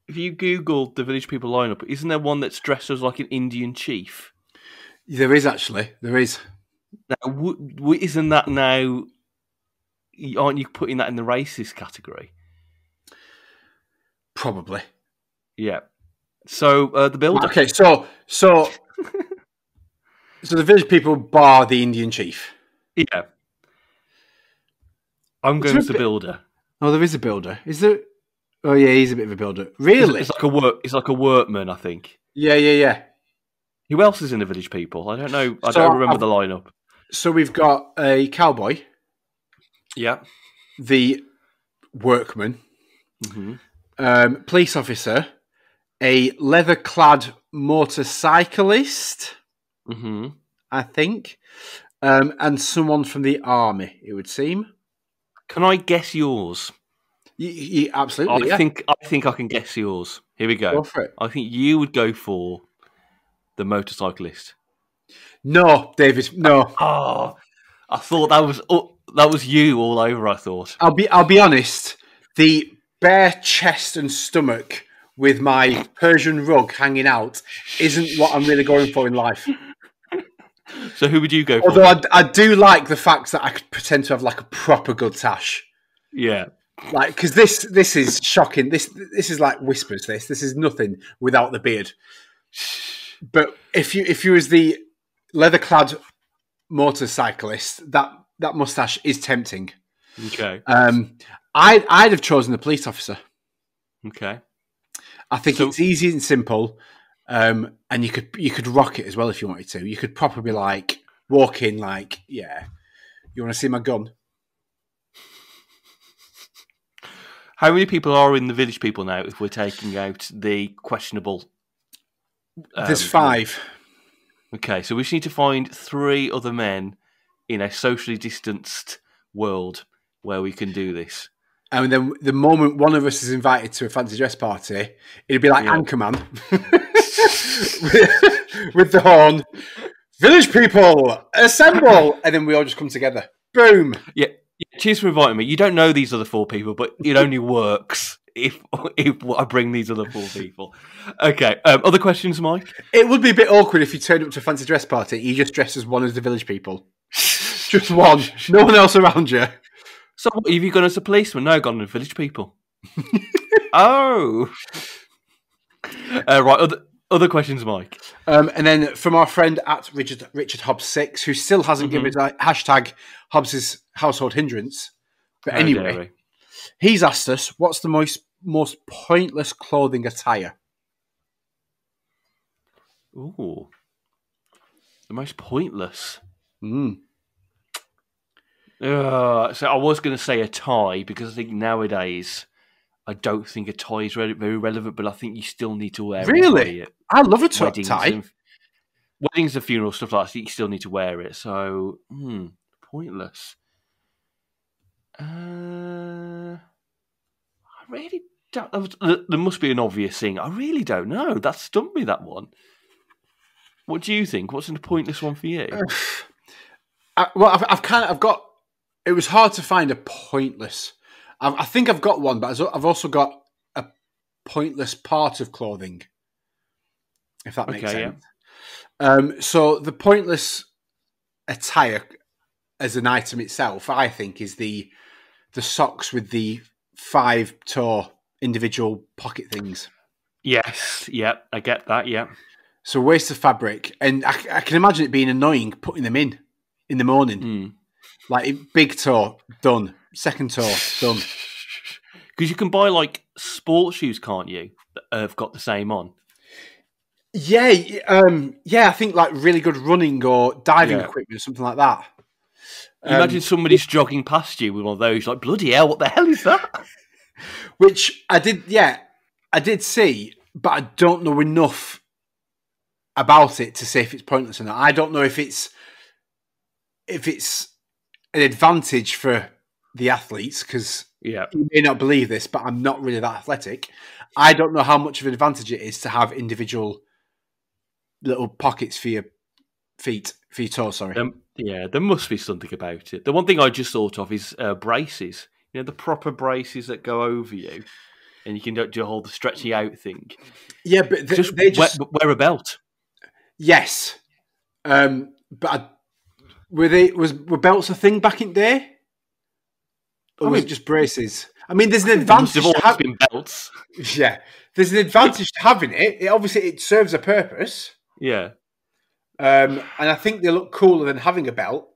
B: If you Google the Village People lineup, isn't there one that's dressed as like an Indian chief?
A: There is, actually. There is.
B: Now, isn't that now... Aren't you putting that in the racist category?
A: Probably.
B: Yeah. So, the build-up...
A: Okay, so So the village people bar the Indian chief.
B: Yeah. I'm going as the builder.
A: Oh, there is a builder. Is there? Oh, yeah, he's a bit of a builder. Really?
B: It's like a workman, I think.
A: Yeah.
B: Who else is in the village people? I don't know. I don't remember the lineup.
A: So we've got a cowboy.
B: Yeah.
A: The workman. Police officer. A leather-clad motorcyclist. I think. And someone from the army, it would seem.
B: Can I guess yours?
A: Absolutely,
B: I think I can guess yours. Here we go.
A: Go for it.
B: I think you would go for the motorcyclist.
A: No, David, no.
B: Oh, I thought that was you all over. I thought.
A: I'll be honest. The bare chest and stomach with my Persian rug hanging out isn't what I'm really going for in life.
B: So who would you go for?
A: Although I do like the fact that I could pretend to have like a proper good tash.
B: Yeah.
A: Like, because this is shocking. This is like whispers. This is nothing without the beard. But if you was the leather-clad motorcyclist, that mustache is tempting.
B: Okay.
A: I'd have chosen the police officer.
B: Okay.
A: I think it's easy and simple, and you could rock it as well if you wanted to. You could probably like walk in like, yeah, you want to see my gun?
B: How many people are in the village people now if we're taking out the questionable?
A: There's 5.
B: Okay, so we just need to find 3 other men in a socially distanced world where we can do this.
A: And then the moment one of us is invited to a fancy dress party, it'd be like Anchorman with the horn. Village people, assemble! And then we all just come together. Boom!
B: Yeah. Cheers for inviting me. You don't know these other 4 people, but it only works if I bring these other 4 people. Okay. Other questions, Mike?
A: It would be a bit awkward if you turned up to a fancy dress party. You just dressed as one of the village people. Just one. No one else around you.
B: So what, have you gone as a policeman? No, gone as village people. Oh. Right. Other questions, Mike?
A: And then from our friend at Richard Hobbs 6, who still hasn't given us hashtag Hobbs's household hindrance. But anyway, he's asked us, what's the most pointless clothing attire?
B: Ooh. The most pointless? So I was going to say a tie, because I think nowadays I don't think a tie is very relevant, but I think you still need to wear it.
A: Really? I love a tie.
B: Weddings and funerals, stuff like that, you still need to wear it. So, pointless. I really don't. There must be an obvious thing. I really don't know. That stumped me, that one. What do you think? What's a pointless one for you?
A: I've got. It was hard to find a pointless. I think I've got one, but I've also got a pointless part of clothing. If that makes sense. Yeah. So the pointless attire as an item itself, I think, is the socks with the 5-toe individual pocket things.
B: Yes, yeah, I get that, yeah.
A: So waste of fabric. And I can imagine it being annoying putting them in the morning. Like, big toe, done. Second toe, done.
B: Because you can buy, like, sports shoes, can't you, that have got the same on?
A: Yeah, I think, like, really good running or diving equipment or something like that.
B: Imagine somebody's jogging past you with one of those, like, bloody hell, what the hell is that?
A: Which I did see, but I don't know enough about it to say if it's pointless or not. I don't know if it's an advantage for the athletes, because you may not believe this, but I'm not really that athletic. I don't know how much of an advantage it is to have individual little pockets for your feet, for your toes, sorry.
B: There must be something about it. The one thing I just thought of is braces. You know, the proper braces that go over you, and you can do a whole stretchy out thing.
A: Yeah, but
B: just wear a belt.
A: Yes, but were belts a thing back in the day, or was it just braces? I mean, there's an advantage to having
B: belts.
A: Yeah, there's an advantage to having it. Obviously, it serves a purpose.
B: Yeah.
A: And I think they look cooler than having a belt.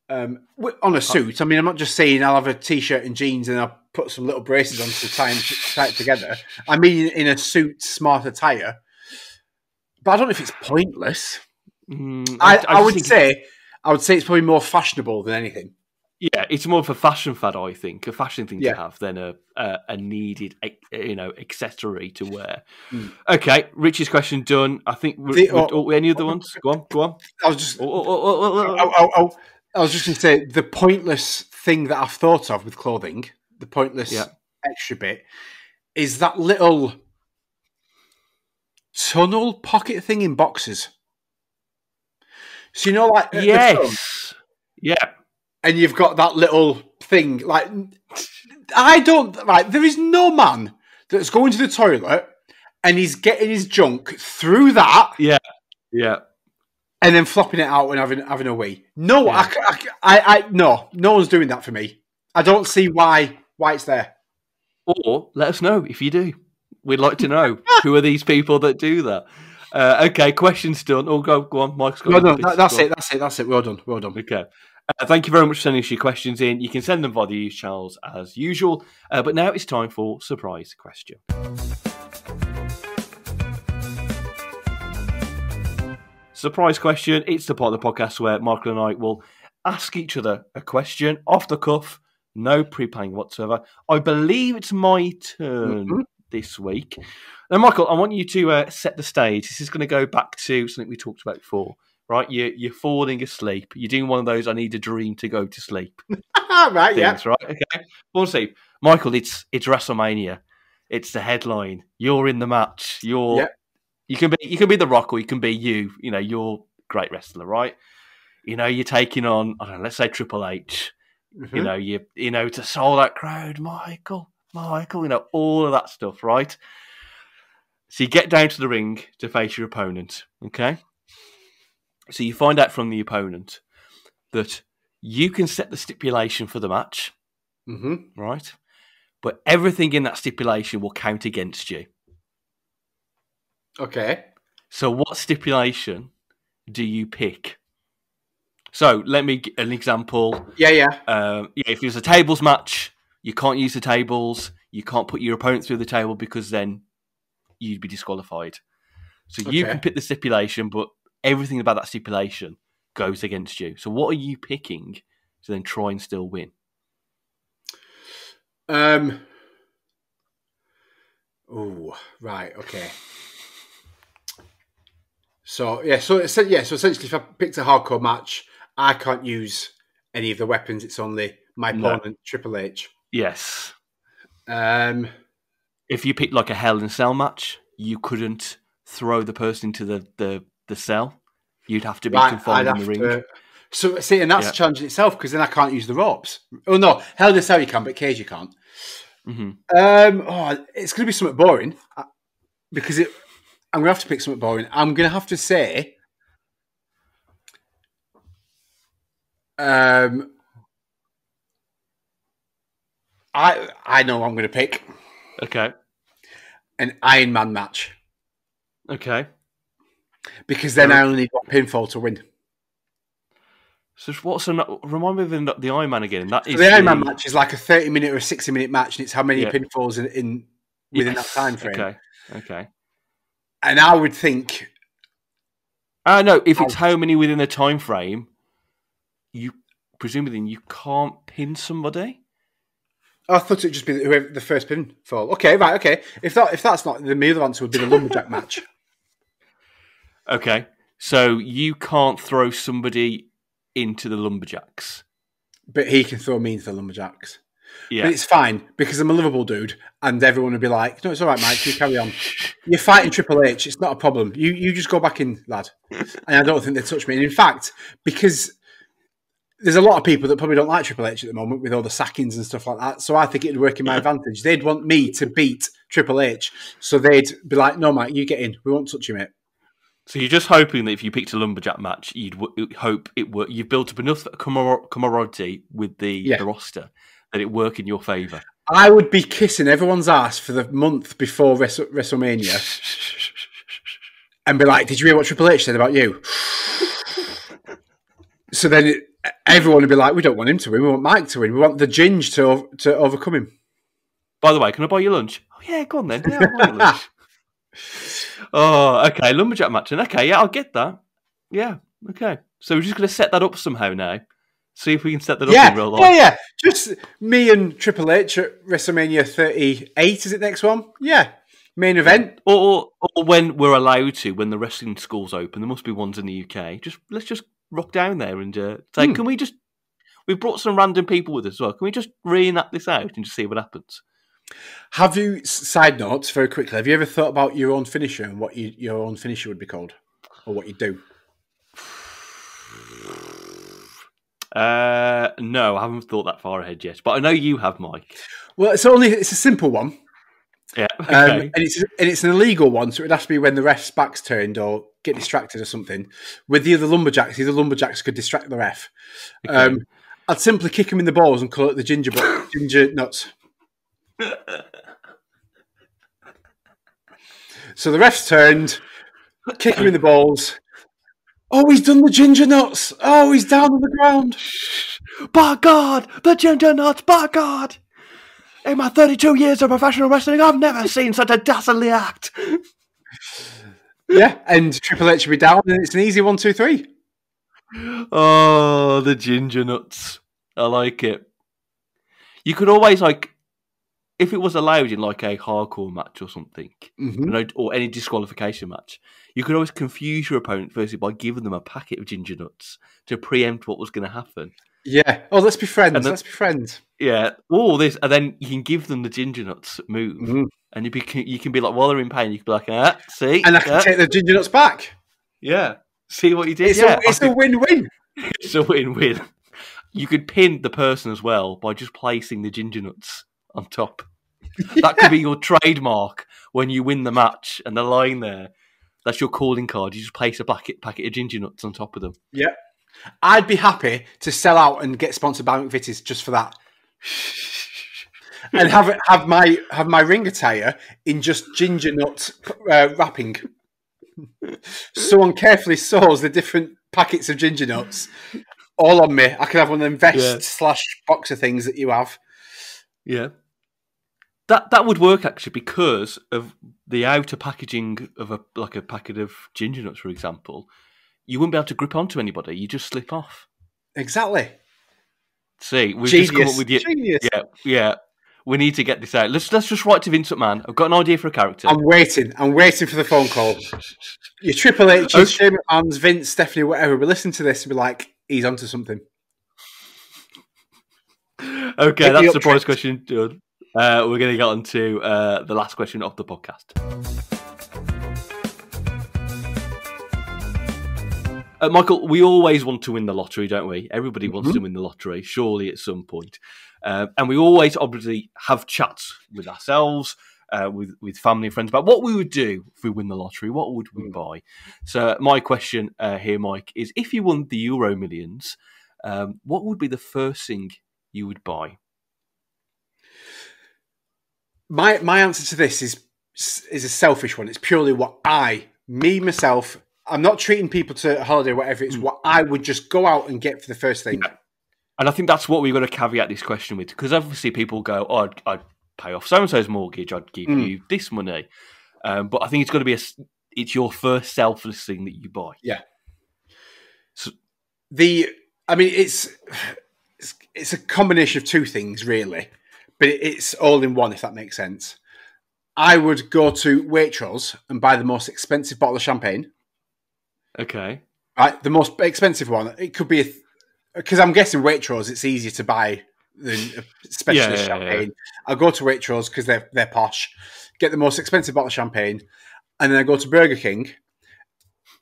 A: On a suit. I mean, I'm not just saying I'll have a t-shirt and jeans and I'll put some little braces on to tie it together. I mean, in a suit, smart attire. But I don't know if it's pointless. I would say it's probably more fashionable than anything.
B: Yeah, it's more of a fashion fad, I think, a fashion thing to have than a needed, accessory to wear. Okay, Richie's question done. I think any other ones? Go on.
A: I was just going to say the pointless thing that I've thought of with clothing, the pointless extra bit, is that little tunnel pocket thing in boxes. So like
B: yes,
A: and you've got that little thing. Like there is no man that's going to the toilet and he's getting his junk through that.
B: Yeah.
A: And then flopping it out and having a wee. No, no one's doing that for me. I don't see why it's there.
B: Or let us know if you do. We'd like to know who are these people that do that. Okay, questions done. Oh, go on, Mike's got.
A: No, that's it. Well done.
B: Okay. Thank you very much for sending us your questions in. You can send them via the news channels as usual. But now it's time for surprise question. Surprise question. It's the part of the podcast where Michael and I will ask each other a question off the cuff, no pre-planning whatsoever. I believe it's my turn this week. Now, Michael, I want you to set the stage. This is going to go back to something we talked about before, right? You're falling asleep. You're doing one of those I need a dream to go to sleep.
A: Right,
B: things, right? Okay. Fall asleep. Michael, it's WrestleMania. It's the headline. You're in the match. You can be The Rock, or you can be you. You're a great wrestler, right? You're taking on, I don't know, let's say Triple H. To sold out crowd, Michael, all of that stuff, right? So you get down to the ring to face your opponent, okay? So you find out from the opponent that you can set the stipulation for the match, right? But everything in that stipulation will count against you.
A: Okay.
B: So what stipulation do you pick? So let me give an example.
A: Yeah.
B: If it's a tables match, you can't use the tables. You can't put your opponent through the table because then you'd be disqualified. So you can pick the stipulation, but everything about that stipulation goes against you. So what are you picking to then try and still win?
A: Oh, right. Okay. So essentially, if I picked a hardcore match, I can't use any of the weapons. It's only my opponent, Triple H.
B: Yes.
A: If
B: you picked like a Hell in a Cell match, you couldn't throw the person into the cell. You'd have to be confined in the ring.
A: So see, and that's challenging itself because then I can't use the ropes. Oh no, Hell in a Cell you can, but cage you can't. It's going to be something boring because I'm going to have to pick something boring. I'm going to have to say, I know what I'm going to pick.
B: Okay.
A: An Iron Man match.
B: Okay.
A: Because then I only need one pinfall to win.
B: So remind me of the Iron Man again.
A: The Iron Man match is like a 30-minute or a 60-minute match, and it's how many pinfalls in within that time frame.
B: Okay.
A: And I would think...
B: no, if it's how many within a time frame, presumably you can't pin somebody?
A: I thought it'd just be whoever the first pinfall. Okay, right, okay. If that's not, then the other answer would be the lumberjack match.
B: Okay, so you can't throw somebody into the lumberjacks.
A: But he can throw me into the lumberjacks.
B: Yeah.
A: But it's fine, because I'm a lovable dude, and everyone would be like, no, it's all right, Mike, you carry on. You're fighting Triple H, it's not a problem. You just go back in, lad. And I don't think they'd touch me. And in fact, because there's a lot of people that probably don't like Triple H at the moment with all the sackings and stuff like that, so I think it'd work in my advantage. They'd want me to beat Triple H, so they'd be like, no, Mike, you get in. We won't touch you, mate.
B: So you're just hoping that if you picked a lumberjack match, you'd hope it work. You've built up enough camaraderie with the roster that it work in your favour.
A: I would be kissing everyone's ass for the month before WrestleMania, and be like, "Did you hear what Triple H said about you?" So then everyone would be like, "We don't want him to win. We want Mike to win. We want the Ginge to overcome him."
B: By the way, can I buy you lunch? Oh yeah, go on then. Yeah, I'll buy you lunch. Oh, okay, lumberjack match. Okay, yeah, I'll get that. Yeah, okay. So we're just going to set that up somehow now. See if we can set that up in real life.
A: Yeah. Just me and Triple H at WrestleMania 38, is it next one? Yeah. Main event.
B: Or when we're allowed to, when the wrestling schools open, there must be ones in the UK. Let's just rock down there and say, can we just... We've brought some random people with us as well. Can we just reenact this out and just see what happens?
A: Have you, side notes, very quickly, have you ever thought about your own finisher and what your own finisher would be called? Or what you do?
B: No, I haven't thought that far ahead yet. But I know you have, Mike.
A: Well, it's a simple one.
B: Yeah, okay.
A: And it's an illegal one, so it would have to be when the ref's back's turned or get distracted or something. With the other lumberjacks could distract the ref. Okay. I'd simply kick him in the balls and call it the ginger nuts. So the ref's turned, kick him in the balls. Oh, he's done the ginger nuts. Oh, he's down on the ground.
B: By God, the ginger nuts, by God. In my 32 years of professional wrestling, I've never seen such a dastardly act.
A: Yeah, and Triple H will be down, and it's an easy 1, 2, 3.
B: Oh, the ginger nuts. I like it. You could always, if it was allowed in a hardcore match or something, or any disqualification match, you could always confuse your opponent firstly by giving them a packet of ginger nuts to preempt what was going to happen.
A: Yeah. Oh, let's be friends. Let's be friends.
B: Yeah. All this, and then you can give them the ginger nuts move, and you can be like, while they're in pain, you can be like, see,
A: and I can take the ginger nuts back.
B: Yeah. See what you did.
A: It's a win-win.
B: It's a win-win. You could pin the person as well by just placing the ginger nuts on top. Yeah. That could be your trademark when you win the match, and they're lying there. That's your calling card. You just place a packet of ginger nuts on top of them.
A: Yeah. I'd be happy to sell out and get sponsored by McVitie's just for that, and have my ring attire in just ginger nut wrapping. Someone carefully sews the different packets of ginger nuts all on me. I can have one of them vest/boxer things that you have.
B: Yeah, that would work actually because of the outer packaging of a packet of ginger nuts, for example. You wouldn't be able to grip onto anybody. You just slip off.
A: Exactly.
B: See, we've just come up with
A: Genius.
B: Yeah. We need to get this out. Let's just write to Vince McMahon. I've got an idea for a character.
A: I'm waiting for the phone call. Your Triple H, Shane McMahon's, Vince, Stephanie, whatever. We listen to this and be like, he's onto something.
B: Okay, that's the prize question done. We're going to get on to the last question of the podcast. Michael, we always want to win the lottery, don't we? Everybody wants to win the lottery, surely at some point. And we always obviously have chats with ourselves, with family and friends about what we would do if we win the lottery. What would we buy? So my question here, Mike, is if you won the Euromillions, what would be the first thing you would buy?
A: My answer to this is a selfish one. It's purely what myself, I'm not treating people to a holiday or whatever. It's what I would just go out and get for the first thing.
B: And I think that's what we've got to caveat this question with, because obviously people go, oh, I'd pay off so-and-so's mortgage, I'd give you this money. But I think it's got to be it's your first selfless thing that you buy.
A: Yeah. So it's a combination of two things, really, but it's all in one, if that makes sense. I would go to Waitrose and buy the most expensive bottle of champagne.
B: Okay.
A: Right, the most expensive one. It could be because I'm guessing Waitrose, it's easier to buy than a specialist champagne. Yeah. I'll go to Waitrose because they're posh. Get the most expensive bottle of champagne, and then I go to Burger King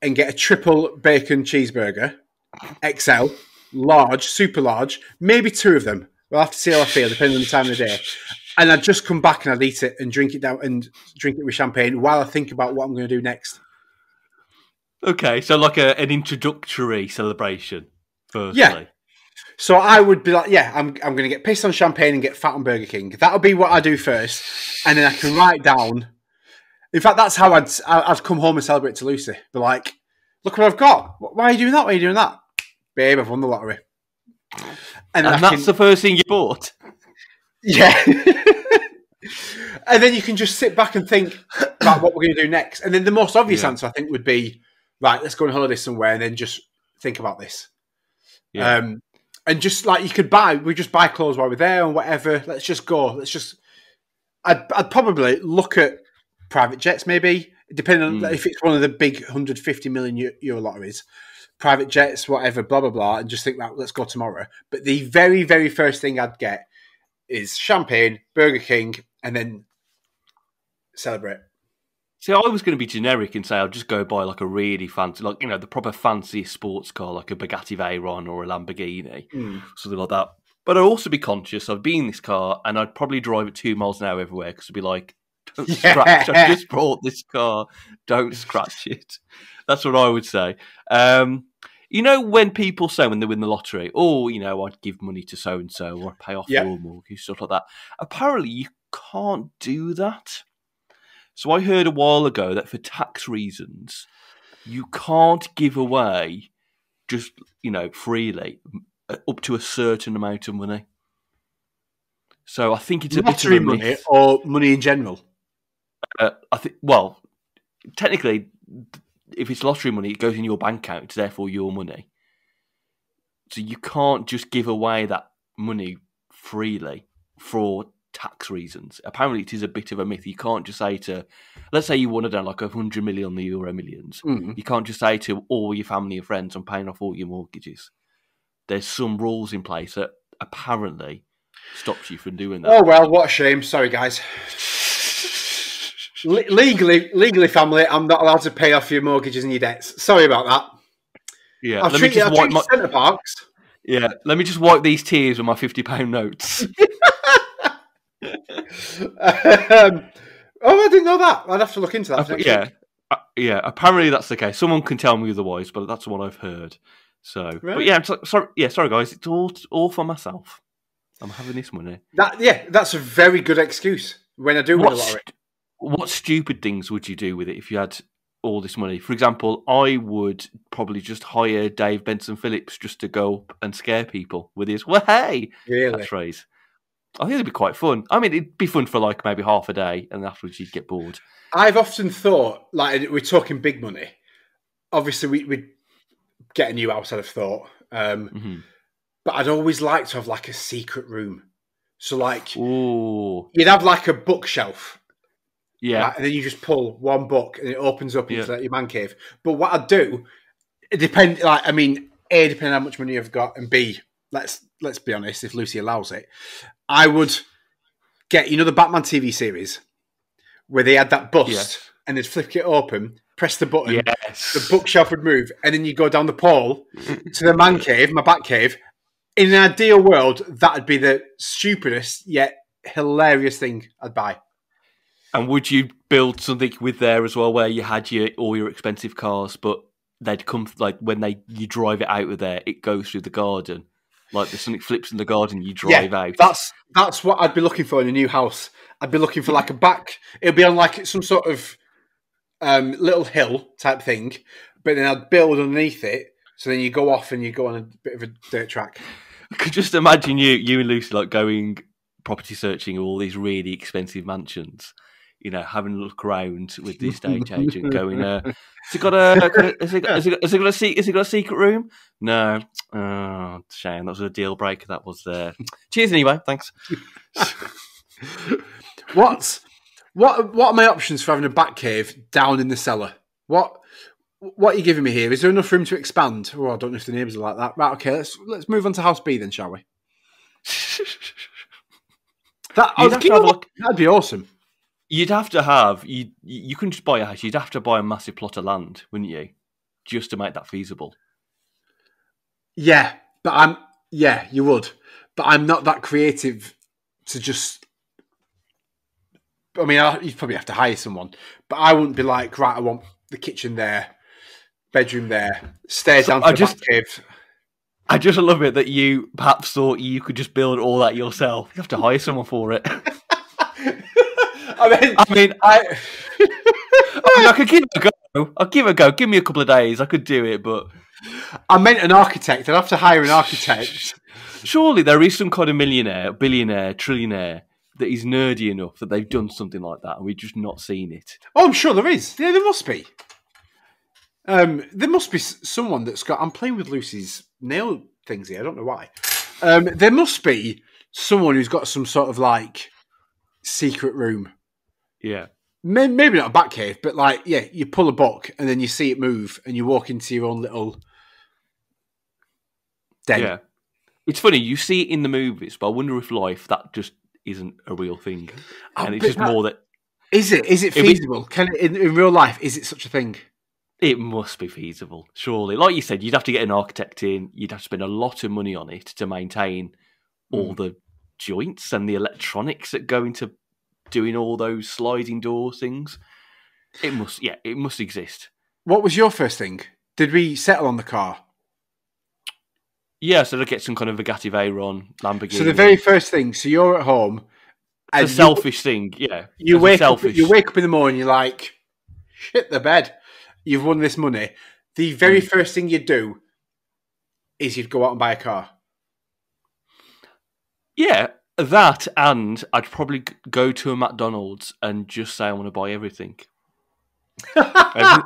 A: and get a triple bacon cheeseburger, XL, large, super large, maybe two of them. We'll have to see how I feel depending on the time of the day. And I'd just come back and I'd eat it and drink it down and drink it with champagne while I think about what I'm going to do next.
B: Okay, so like an introductory celebration, firstly.
A: Yeah. So I would be like, I'm going to get pissed on champagne and get fat on Burger King. That'll be what I do first. And then I can write down In fact, that's how I'd come home and celebrate to Lucy. Be like, look what I've got. Why are you doing that? Why are you doing that? Babe, I've won the lottery.
B: And that's the first thing you bought?
A: Yeah. And then you can just sit back and think about what we're going to do next. And then the most obvious answer, I think, would be, right, let's go on holiday somewhere and then just think about this. Yeah. And just like we just buy clothes while we're there and whatever. Let's just go. I'd probably look at private jets, maybe, depending on if it's one of the big 150 million euro lotteries. Private jets, whatever, blah, blah, blah, and just think that let's go tomorrow. But the very, very first thing I'd get is champagne, Burger King, and then celebrate.
B: See, I was going to be generic and say I'll just go buy like a really fancy, like, the proper fancy sports car, like a Bugatti Veyron or a Lamborghini, something like that. But I'd also be conscious. I'd be in this car and I'd probably drive at 2 miles an hour everywhere because I'd be like, don't scratch. I just brought this car. Don't scratch it. That's what I would say. When people say when they win the lottery, I'd give money to so-and-so or pay off your mortgage, stuff like that. Apparently, you can't do that. So I heard a while ago that for tax reasons, you can't give away just, freely up to a certain amount of money. So I think it's a bit of a
A: money
B: myth.
A: Or money in general?
B: Technically, if it's lottery money, it goes in your bank account. It's therefore your money. So you can't just give away that money freely for tax reasons. Apparently, it is a bit of a myth. You can't just say let's say you won it down like 100 million on the Euromillions. You can't just say to all your family and friends, I'm paying off all your mortgages. There's some rules in place that apparently stops you from doing that.
A: Oh, well, what a shame. Sorry, guys. Legally, family, I'm not allowed to pay off your mortgages and your debts. Sorry about that.
B: Yeah,
A: I'll treat you Centre Parks.
B: Yeah, let me just wipe these tears with my £50 notes.
A: I didn't know that. I'd have to look into that.
B: Yeah. Apparently that's the case. Someone can tell me otherwise, but that's what I've heard. So, right. But sorry, guys. It's all for myself. I'm having this money.
A: That's a very good excuse when I do win a lottery.
B: What stupid things would you do with it if you had all this money? For example, I would probably just hire Dave Benson-Phillips just to go up and scare people with his "Hey" catchphrase. I think it'd be quite fun. I mean, it'd be fun for like maybe half a day, and afterwards you'd get bored.
A: I've often thought, like, we're talking big money. Obviously, we'd get a new house, I'd have thought. But I'd always like to have like a secret room. So, like, you'd have like a bookshelf.
B: Yeah.
A: Right? And then you just pull one book and it opens up into like, your man cave. But what I'd do, it depends, like, I mean, A, depending on how much money I've got, and B, let's be honest, if Lucy allows it, I would get, the Batman TV series where they had that bust and they'd flick it open, press the button, the bookshelf would move, and then you go down the pole to the man cave, my bat cave. In an ideal world, that'd be the stupidest yet hilarious thing I'd buy.
B: And would you build something with there as well, where you had all your expensive cars, but they'd come like when you drive it out of there, it goes through the garden, like there's something flips in the garden, you drive out.
A: That's what I'd be looking for in a new house. I'd be looking for like a back. It'd be on like some sort of little hill type thing, but then I'd build underneath it. So then you go off and you go on a bit of a dirt track.
B: I could just imagine you and Lucy like going property searching all these really expensive mansions. Having a look around with the estate agent, going, "Has it got a secret room? No, oh, shame. That was a deal breaker. That was there. Cheers anyway. Thanks."
A: What are my options for having a bat cave down in the cellar? What are you giving me here? Is there enough room to expand? Oh, I don't know if the neighbours are like that. Right, okay. Let's move on to House B then, shall we? That'd be awesome.
B: You'd have to have you couldn't just buy a house. You'd have to buy a massive plot of land, wouldn't you, just to make that feasible?
A: Yeah, but you would. But I'm not that creative to just. I mean, you'd probably have to hire someone, but I wouldn't be like, right, I want the kitchen there, bedroom there, stairs down to the back cave.
B: I just love it that you perhaps thought you could just build all that yourself. You have to hire someone for it. I could give it a go. I'll give it a go. Give me a couple of days. I could do it, but
A: I meant an architect. I'd have to hire an architect.
B: Surely there is some kind of millionaire, billionaire, trillionaire that is nerdy enough that they've done something like that and we've just not seen it.
A: Oh, I'm sure there is. Yeah, there must be. There must be someone that's got... I'm playing with Lucy's nail things here. I don't know why. There must be someone who's got some sort of like secret room.
B: Yeah.
A: Maybe not a bat cave, but like, yeah, you pull a book and then you see it move and you walk into your own little den.
B: Yeah. It's funny, you see it in the movies, but I wonder if life, that just isn't a real thing. And it's just more that...
A: Is it? Is it feasible? Can it, in real life, is it such a thing?
B: It must be feasible, surely. Like you said, you'd have to get an architect in. You'd have to spend a lot of money on it to maintain all the joints and the electronics that go into doing all those sliding door things. It must exist.
A: What was your first thing? Did we settle on the car?
B: Yeah, so they'll get some kind of Bugatti Veyron, Lamborghini.
A: So the very first thing, so you're at home.
B: It's a selfish thing, yeah.
A: You wake up in the morning, you're like, shit the bed. You've won this money. The very first thing you'd do is you'd go out and buy a car.
B: Yeah, that, and I'd probably go to a McDonald's and just say I want to buy everything. I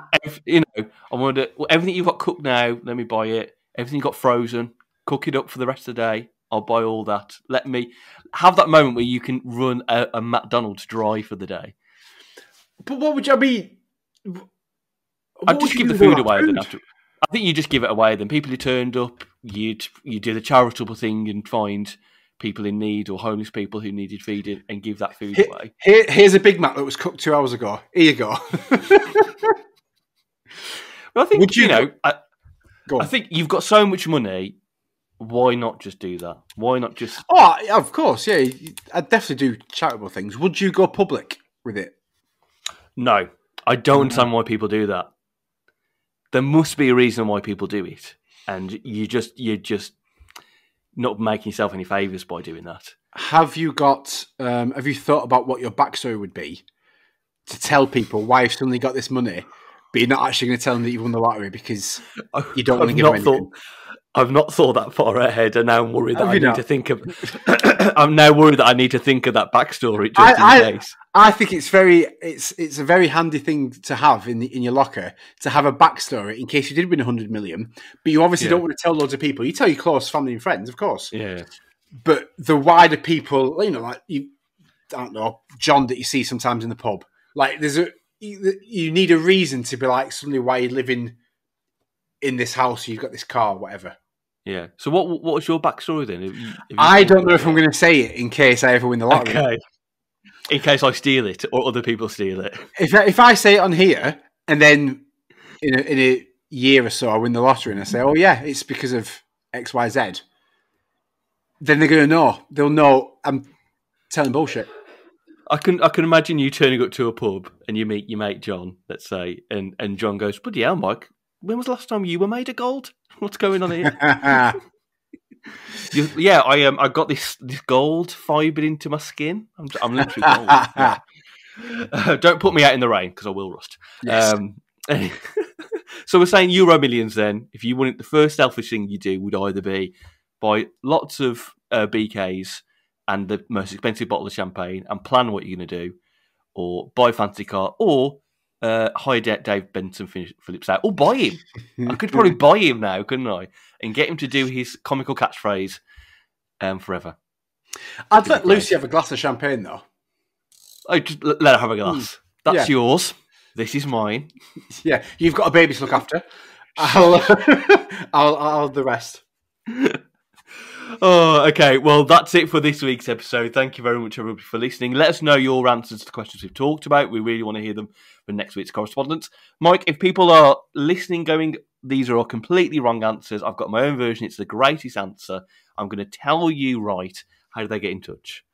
B: want to everything you've got cooked now. Let me buy it. Everything you got frozen, cook it up for the rest of the day. I'll buy all that. Let me have that moment where you can run a McDonald's dry for the day.
A: But what would you be?
B: I'd just give the food away then. After, I think you just give it away then. People who turned up, you do the charitable thing and find people in need or homeless people who needed feeding and give that food away.
A: Here's a Big Mac that was cooked 2 hours ago. Here you go.
B: Well, I think I think you've got so much money. Why not just do that? Why not just?
A: Oh, of course, yeah. I'd definitely do charitable things. Would you go public with it?
B: No, I don't understand why people do that. There must be a reason why people do it, and you're just not making yourself any favours by doing that.
A: Have you thought about what your backstory would be to tell people why you've suddenly got this money, but you're not actually going to tell them that you've won the lottery because you don't want to give them anything?
B: I've not thought that far ahead, and now I'm worried that I need to think of. I'm now worried that I need to think of that backstory just in case.
A: I think it's a very handy thing to have in your locker to have a backstory in case you did win 100 million, but you obviously don't want to tell loads of people. You tell your close family and friends, of course.
B: Yeah.
A: But the wider people, like I don't know, John that you see sometimes in the pub. Like you need a reason to be like suddenly why you're living in this house, you've got this car, whatever.
B: Yeah. So what was your backstory then? Have you
A: I don't know if I'm going to say it in case I ever win the lottery.
B: Okay. In case I steal it or other people steal it.
A: If I say it on here and then in a year or so I win the lottery and I say, oh yeah, it's because of X, Y, Z, then they're going to know. They'll know I'm telling bullshit.
B: I can imagine you turning up to a pub and you meet your mate John, let's say, and John goes, bloody hell, Mike, when was the last time you were made of gold? What's going on here? I got this gold fibered into my skin. I'm literally gold. Yeah. Don't put me out in the rain because I will rust. Yes. So we're saying Euromillions then. If you want it, the first selfish thing you do would either be buy lots of BKs and the most expensive bottle of champagne and plan what you're going to do, or buy a fancy car, or hire Dave Benson-Phillips out, or buy him. I could probably buy him now, couldn't I? And get him to do his comical catchphrase forever.
A: I'd let Lucy have a glass of champagne, though.
B: I just let her have a glass. That's yours. This is mine. Yeah,
A: you've got a baby to look after. I'll have the rest.
B: Oh, okay. Well, that's it for this week's episode. Thank you very much, everybody, for listening. Let us know your answers to the questions we've talked about. We really want to hear them for next week's correspondence. Mike, if people are listening going, these are all completely wrong answers, I've got my own version, it's the greatest answer, I'm going to tell you right, how do they get in touch?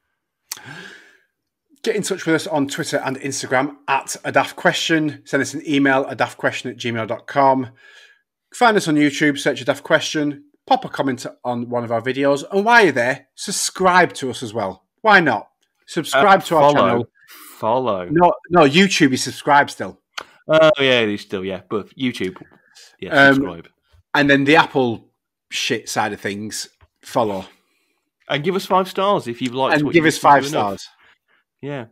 A: Get in touch with us on Twitter and Instagram at A Daft Question. Send us an email, adaftquestion@gmail.com. Find us on YouTube, search A Daft Question. Pop a comment on one of our videos. And while you're there, subscribe to us as well. Why not? Subscribe to our channel.
B: Follow.
A: No, YouTube is subscribed still.
B: Oh yeah, it is still but YouTube, subscribe,
A: and then the Apple shit side of things, follow
B: and give us 5 stars if you've liked.
A: And give us 5 stars.
B: Yeah.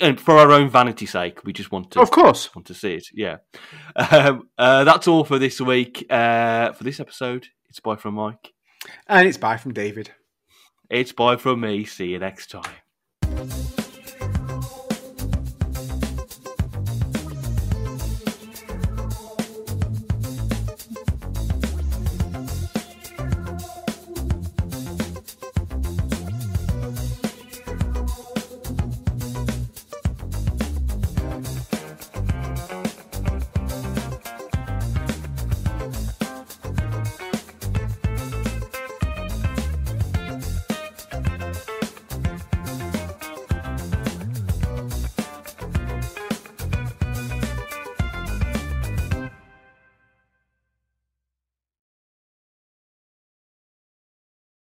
B: And for our own vanity's sake, we just want to,
A: of course,
B: want to see it. Yeah, that's all for this week. For this episode, it's bye from Mike,
A: and it's bye from David.
B: It's bye from me. See you next time.